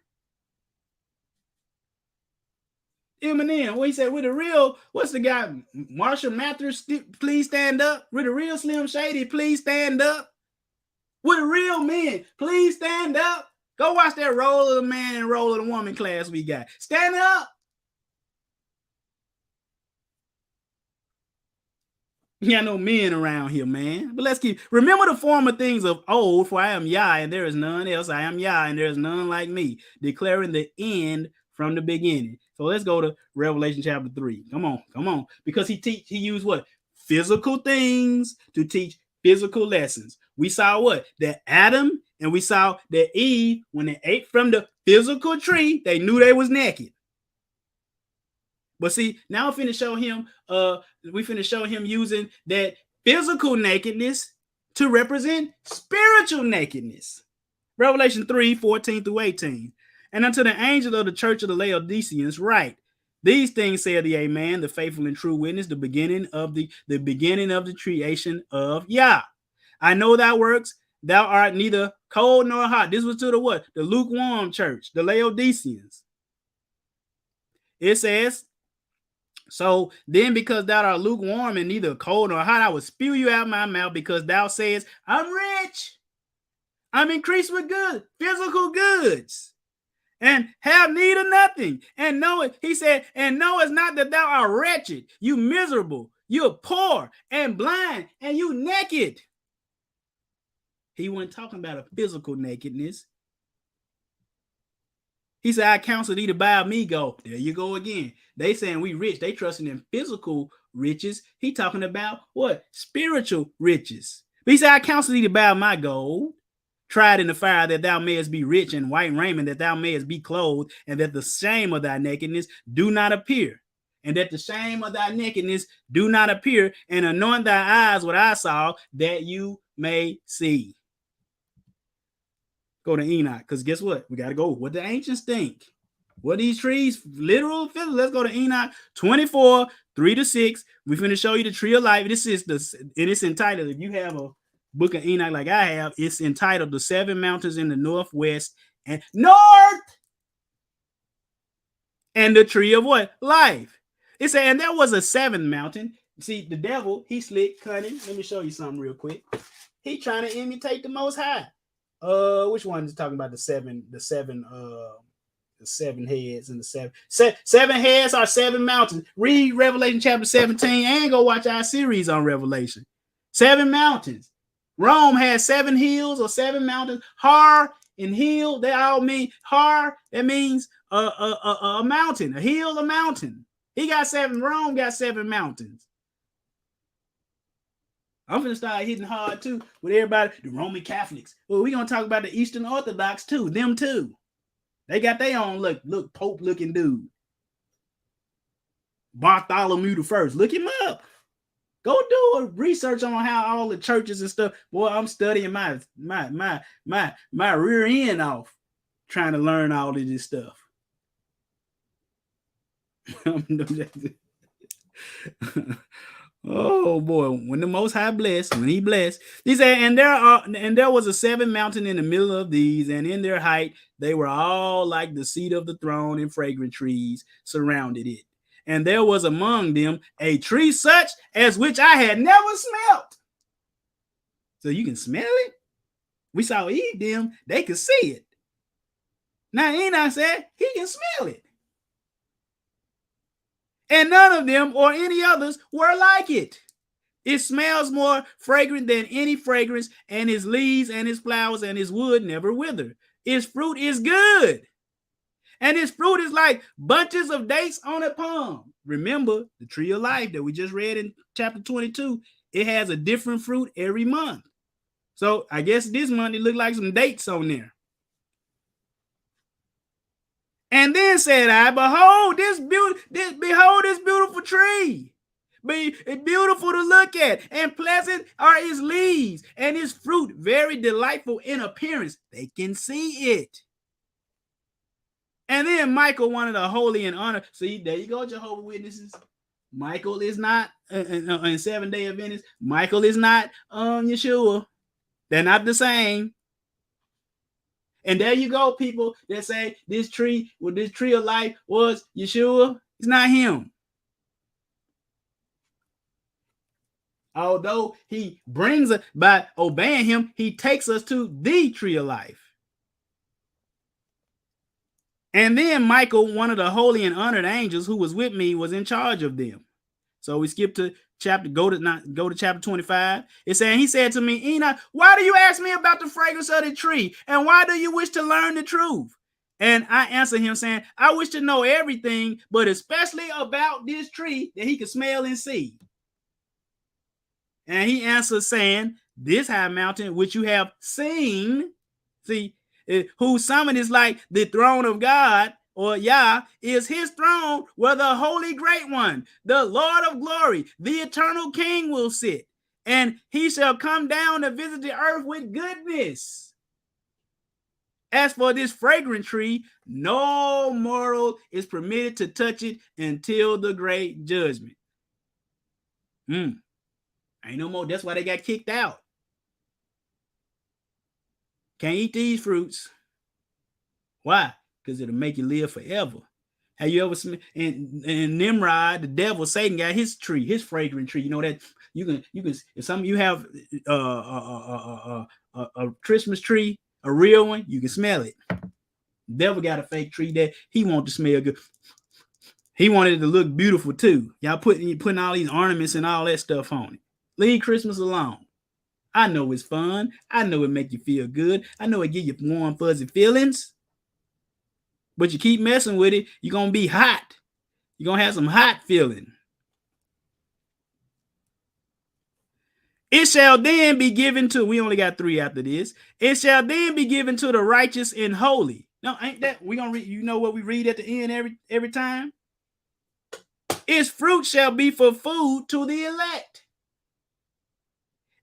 Eminem, what he said, with the real, what's the guy? Marshall Mathers, please stand up. With the real Slim Shady, please stand up. With the real men, please stand up. Go watch that Roll of the Man and Roll of the Woman class we got. Stand up. You got no men around here, man. But let's remember the former things of old, for I am Yah, and there is none else. I am Yah, and there is none like me, declaring the end from the beginning. So let's go to Revelation chapter 3. Come on. Because he used what? Physical things to teach physical lessons. We saw what? That Adam and we saw that Eve, when they ate from the physical tree, they knew they was naked. But see, now we finna show him using that physical nakedness to represent spiritual nakedness. Revelation 3:14-18. And unto the angel of the church of the Laodiceans write, these things saith the Amen, the faithful and true witness, the beginning of the creation of Yah. I know thy works, thou art neither cold nor hot. This was to the what? The lukewarm church, the Laodiceans. It says, so then because thou art lukewarm and neither cold nor hot, I will spew you out my mouth, because thou sayest, I'm rich. I'm increased with good, physical goods, and have need of nothing. And know it, he said, and know it's not that thou art wretched, you miserable, you're poor and blind, and you naked. He wasn't talking about a physical nakedness. He said, I counsel thee to buy of me gold. There you go again. They saying we rich. They trusting in physical riches. He talking about what? Spiritual riches. But he said, I counsel thee to buy of my gold, tried in the fire, that thou mayest be rich, and white raiment, that thou mayest be clothed, and that the shame of thy nakedness do not appear. And that the shame of thy nakedness do not appear, and anoint thy eyes with eye salve, that you may see. Go to Enoch, because guess what? We got to go. What the ancients think. What these trees, literal physical. Let's go to Enoch 24, 3-6. We're going to show you the tree of life. It's entitled, if you have a book of Enoch like I have, it's entitled The Seven Mountains in the Northwest and North, and the tree of what? Life. It said, and there was a seventh mountain. See, the devil, he slick, cunning. Let me show you something real quick. He trying to imitate the Most High. Which one is talking about the seven heads and the seven heads are seven mountains. Read Revelation chapter 17 and go watch our series on Revelation. 7 mountains. Rome has 7 hills or 7 mountains. Har and hill, they all mean har. That means a mountain, a hill, a mountain. He got 7. Rome got 7 mountains. I'm going to start hitting hard too with everybody, the Roman Catholics. Well, we're going to talk about the Eastern Orthodox too, them too. They got their own look Pope looking dude. Bartholomew the First. Look him up. Go do a research on how all the churches and stuff. Boy, I'm studying my rear end off trying to learn all of this stuff. Oh boy, when the Most High blessed, when he blessed, he said, and there was a 7th mountain in the middle of these, and in their height they were all like the seat of the throne, and fragrant trees surrounded it. And there was among them a tree such as which I had never smelt. So you can smell it. We saw Eve them, they could see it. Now Enoch said he can smell it. and none of them or any others were like it. It smells more fragrant than any fragrance, and its leaves and its flowers and its wood never wither. Its fruit is good, and its fruit is like bunches of dates on a palm. Remember the tree of life that we just read in chapter 22. It has a different fruit every month. So I guess this month it looked like some dates on there. And then said I, behold this beautiful tree. It's beautiful to look at, and pleasant are its leaves, and its fruit very delightful in appearance. They can see it. And then Michael, one of the holy and honor. See, there you go, Jehovah's Witnesses. Michael is not in Seventh-day Adventists. Michael is not Yeshua. They're not the same. And there you go, people that say this tree of life was Yeshua. It's not him. Although he brings us, by obeying him, he takes us to the tree of life. And then Michael, one of the holy and honored angels who was with me, was in charge of them. So we skip to go to chapter 25. It's saying, he said to me, Enoch, why do you ask me about the fragrance of the tree? And why do you wish to learn the truth? And I answered him saying, I wish to know everything, but especially about this tree that he could smell and see. And he answered saying, this high mountain which you have seen, see, whose summit is like the throne of God, or Yah, is his throne, where the holy great one, the Lord of glory, the eternal king will sit. And he shall come down to visit the earth with goodness. As for this fragrant tree, no mortal is permitted to touch it until the great judgment. Ain't no more. That's why they got kicked out. Can't eat these fruits. Why? Because it'll make you live forever. Have you ever seen? And Nimrod, the devil, Satan, got his tree, his fragrant tree. You know that you can. If some of you have a Christmas tree, a real one, you can smell it. The devil got a fake tree that he wanted to smell good. He wanted it to look beautiful too. Y'all putting all these ornaments and all that stuff on it. Leave Christmas alone. I know it's fun. I know it make you feel good. I know it give you warm, fuzzy feelings. But you keep messing with it, you're going to be hot. You're going to have some hot feeling. It shall then be given to, we only got 3 after this. It shall then be given to the righteous and holy. No, ain't that, we going to read, you know what we read at the end every time? Its fruit shall be for food to the elect.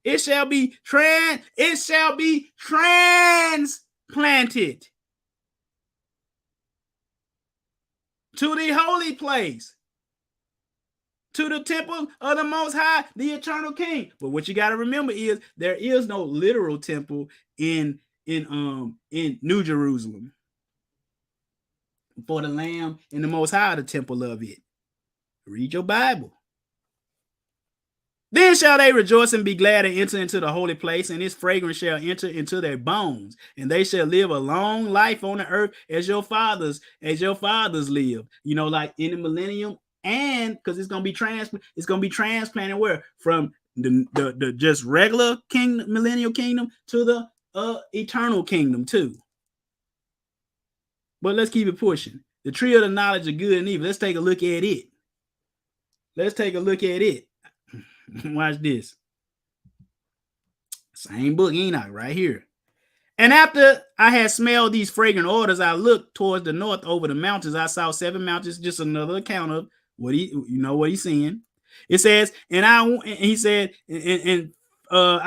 It shall be transplanted to the holy place, to the temple of the Most High, the eternal King. But what you got to remember is there is no literal temple in New Jerusalem. For the Lamb and the Most High, the temple of it. Read your Bible. Then shall they rejoice and be glad and enter into the holy place, and its fragrance shall enter into their bones, and they shall live a long life on the earth as your fathers live. You know, like in the millennium, and because it's gonna be transplanted where? From the just regular kingdom, millennial kingdom, to the eternal kingdom too. But let's keep it pushing. The tree of the knowledge of good and evil. Let's take a look at it. Watch this. Same book, Enoch, right here. And after I had smelled these fragrant odors, I looked towards the north over the mountains. I saw 7 mountains, just another account of what he's seeing. It says, I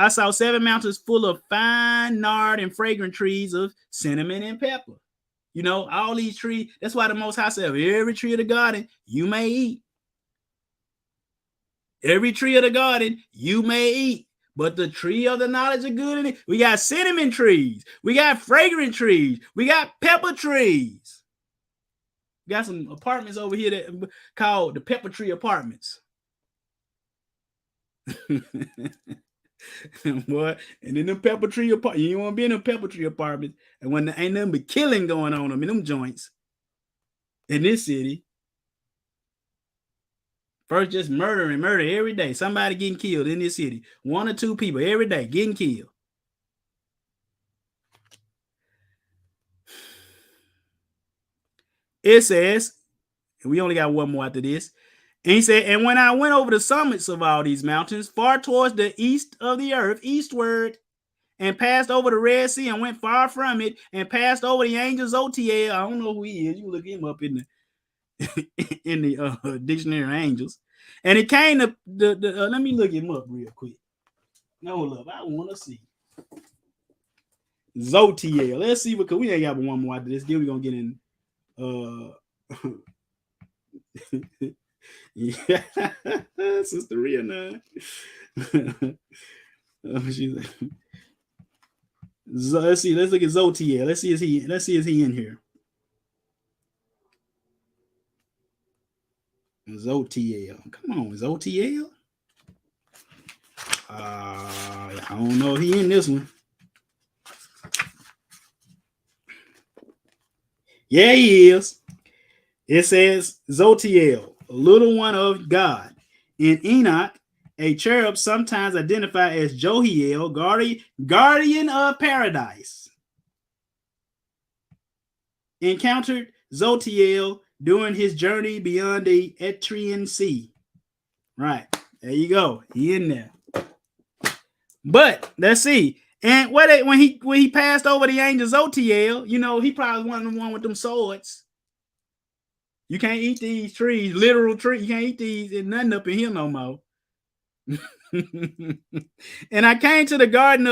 saw 7 mountains full of fine nard and fragrant trees of cinnamon and pepper. You know, all these trees. That's why the Most High said, every tree of the garden you may eat. Every tree of the garden you may eat, but the tree of the knowledge of good and evil. We got cinnamon trees. We got fragrant trees. We got pepper trees. We got some apartments over here that called the Pepper Tree Apartments. Boy, and in the Pepper Tree apartment, you want to be in a Pepper Tree apartment, and when there ain't nothing but killing going on them in them joints in this city. First, just murder every day. Somebody getting killed in this city. 1 or 2 people every day getting killed. It says, and we only got one more after this. And he said, and when I went over the summits of all these mountains, far towards the east of the earth, eastward, and passed over the Red Sea and went far from it, and passed over the angel Zotiel. I don't know who he is. You look him up in the dictionary of angels. And it came to let me look him up real quick. No, love, I want to see Zotiel. Let's see, because we ain't got one more after this. Then we're gonna get in. Yeah, Sister Rihanna. She's like, let's see. Let's look at Zotiel. Let's see is he in here. Zotiel. Come on, Zotiel. I don't know if he in this one. Yeah, he is. It says Zotiel, a little one of God. In Enoch, a cherub sometimes identified as Johiel, guardian of paradise, encountered Zotiel during his journey beyond the Etrian Sea. Right, there you go. He in there. But let's see. And when he passed over the angel Zotiel, you know, he probably was one with them swords. You can't eat these trees, literal trees. You can't eat these and nothing up in here no more. And I came to the garden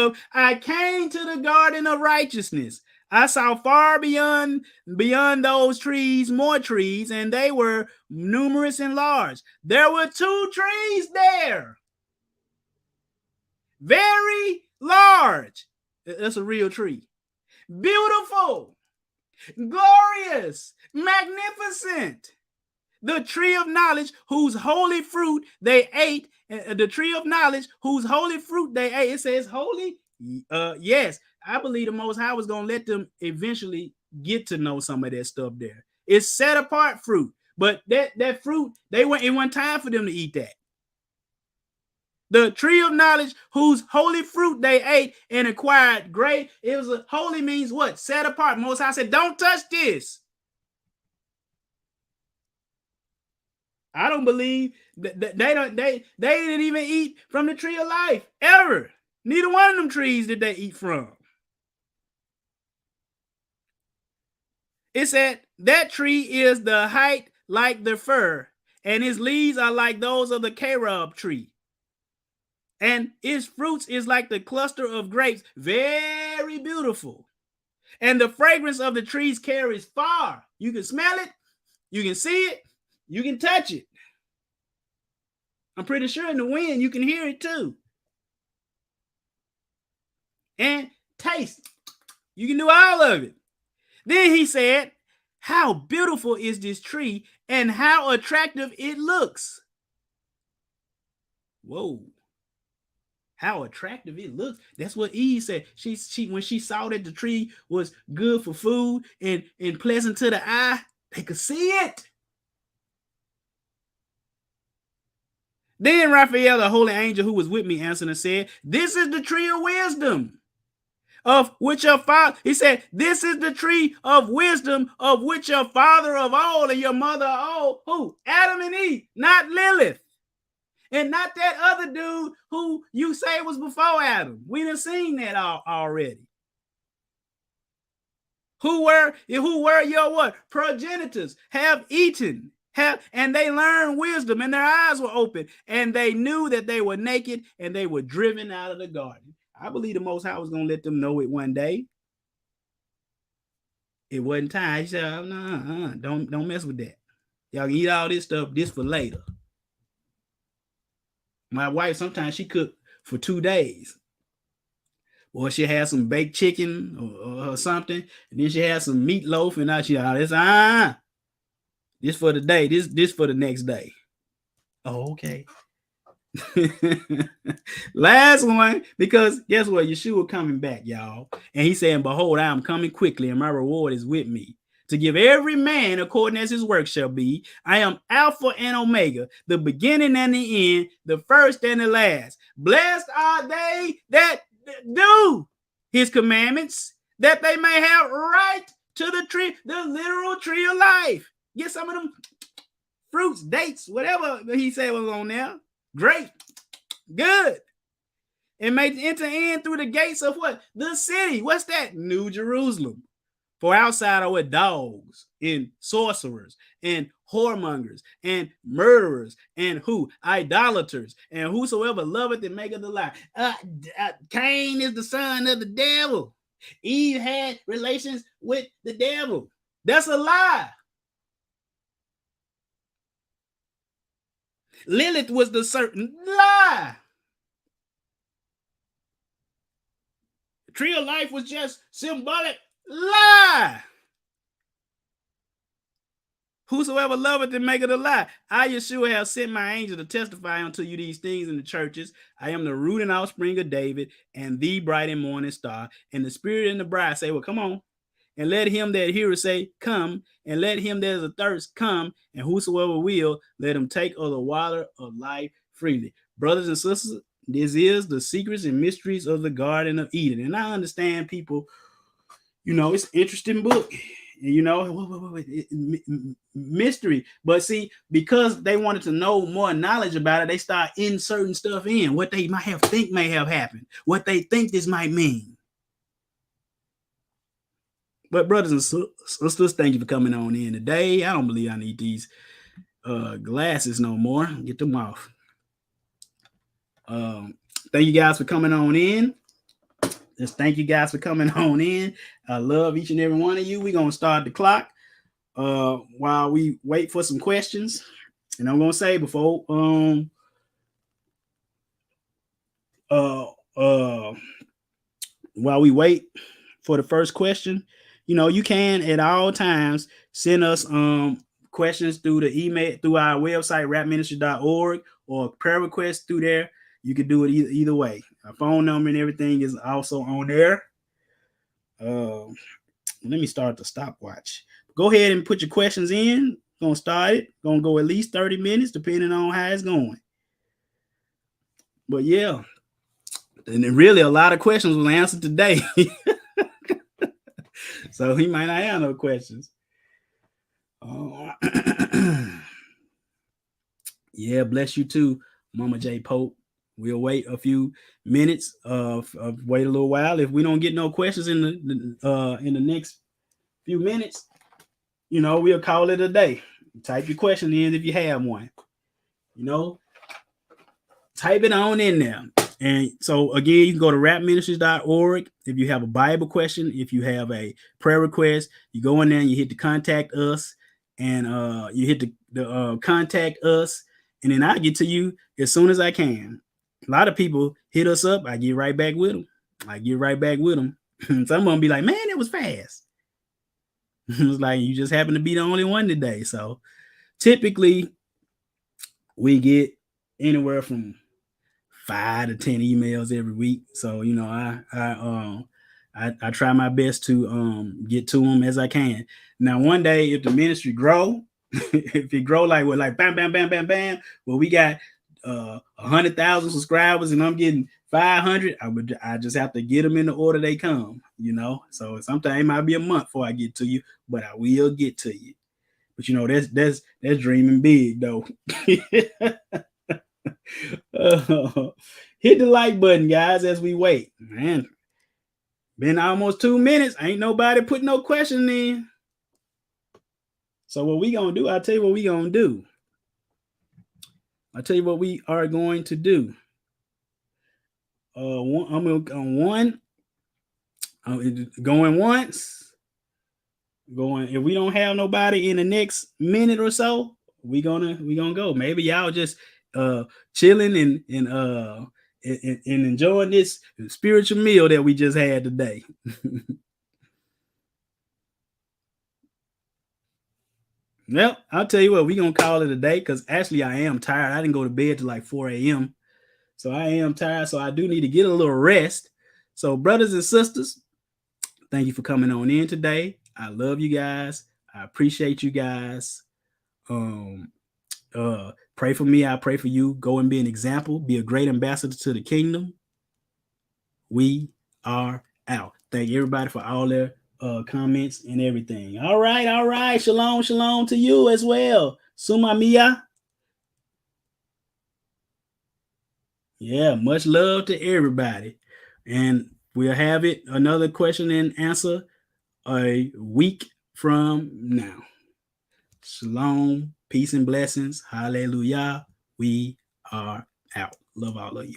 of righteousness. I saw far beyond those trees more trees, and they were numerous and large. There were 2 trees there, very large. That's a real tree. Beautiful, glorious, magnificent. The tree of knowledge, whose holy fruit they ate. The tree of knowledge, whose holy fruit they ate. It says holy. Yes, I believe the Most High was gonna let them eventually get to know some of that stuff there. It's set apart fruit, but that fruit, it wasn't time for them to eat that. The tree of knowledge, whose holy fruit they ate and acquired great. It was holy means what? Set apart. Most High said, don't touch this. I don't believe that they didn't even eat from the tree of life ever. Neither one of them trees did they eat from. It said that tree is the height like the fir, and its leaves are like those of the carob tree. And its fruits is like the cluster of grapes, very beautiful. And the fragrance of the trees carries far. You can smell it, you can see it, you can touch it. I'm pretty sure in the wind you can hear it too. And taste. You can do all of it. Then he said, how beautiful is this tree and how attractive it looks. Whoa. How attractive it looks. That's what Eve said. She when she saw that the tree was good for food and pleasant to the eye, they could see it. Then Raphael, the holy angel who was with me, answered and said, this is the tree of wisdom, of which your father, he said, this is the tree of wisdom, of which your father of all and your mother of all, who? Adam and Eve, not Lilith. And not that other dude who you say was before Adam. We done seen that already. Who were your what? Progenitors, have eaten, and they learned wisdom, and their eyes were open, and they knew that they were naked, and they were driven out of the garden. I believe the Most High was going to let them know it one day. It wasn't time. He said, oh, no, don't mess with that. Y'all can eat all this stuff, this for later. My wife, sometimes she cook for 2 days. Or she has some baked chicken or something, and then she has some meatloaf, and now she this for the day, this for the next day. Oh, okay. Last one, because guess what? Yeshua coming back, y'all. And he's saying, behold, I am coming quickly, and my reward is with me. to give every man according as his work shall be. I am Alpha and Omega, the beginning and the end, the first and the last. Blessed are they that do his commandments, that they may have right to the tree, the literal tree of life. Get some of them fruits, dates, whatever he said was on there. Great. Good. And may enter in through the gates of what? The city. What's that? New Jerusalem. For outside are what? Dogs and sorcerers and whoremongers and murderers and who? Idolaters and whosoever loveth and maketh a lie. Cain is the son of the devil. Eve had relations with the devil. That's a lie. Lilith was the certain lie. Tree of life was just symbolic. Lie. Whosoever loveth and maketh a lie. I, Yeshua, have sent my angel to testify unto you these things in the churches. I am the root and offspring of David, and the bright and morning star. And the Spirit and the bride say, well, come on. And let him that heareth say, come. And let him that is athirst come. And whosoever will, let him take of the water of life freely. Brothers and sisters, this is the secrets and mysteries of the Garden of Eden. And I understand people, it's an interesting book, mystery. But see, because they wanted to know more knowledge about it, they start inserting stuff in, what they might think may have happened, what they think this might mean. But brothers and sisters, thank you for coming on in today. I don't believe I need these glasses no more. Get them off. Thank you guys for coming on in. Just thank you guys for coming on in. I love each and every one of you. We're going to start the clock while we wait for some questions. And I'm going to say before while we wait for the first question, you can at all times send us questions through the email, through our website, rapministry.org, or prayer requests through there. You can do it either way. Our phone number and everything is also on there. Let me start the stopwatch. Go ahead and put your questions in. Gonna start it. Gonna go at least 30 minutes, depending on how it's going. But yeah, and really a lot of questions was answered today. So he might not have no questions. Yeah, bless you too, Mama J. Pope. We'll wait a few minutes. Wait a little while. If we don't get no questions in the next few minutes, we'll call it a day. Type your question in if you have one. Type it on in there. And so again, you can go to rapministries.org. If you have a Bible question, if you have a prayer request, you go in there and you hit the contact us, and you hit the contact us, and then I get to you as soon as I can. A lot of people hit us up. I get right back with them. Some of them be like, man, it was fast. It's like, you just happen to be the only one today. So typically we get anywhere from 5 to 10 emails every week. So, I try my best to get to them as I can. Now, one day, if the ministry grow, if it grow like bam, bam, bam, bam, bam, well, we got 100,000 subscribers and I'm getting 500, I just have to get them in the order they come, So sometimes it might be a month before I get to you, but I will get to you. But that's dreaming big though. Hit the like button, guys, as we wait. Man, been almost 2 minutes. Ain't nobody put no question in. So what we gonna do? I'll tell you what we gonna do. I'll tell you what we are going to do. I'm going going once. Going. If we don't have nobody in the next minute or so, we gonna go. Maybe y'all just chilling and enjoying this spiritual meal that we just had today. Well, I'll tell you what, we're gonna call it a day, because actually I am tired. I didn't go to bed till like 4 a.m. So I am tired. So I do need to get a little rest. So brothers and sisters, thank you for coming on in today. I love you guys. I appreciate you guys. Pray for me. I pray for you. Go and be an example. Be a great ambassador to the kingdom. We are out. Thank everybody for all their comments and everything. All right, all right. Shalom, shalom to you as well. Suma Mia. Yeah, much love to everybody. And we'll have it another question and answer a week from now. Shalom, peace and blessings. Hallelujah. We are out. Love all of you.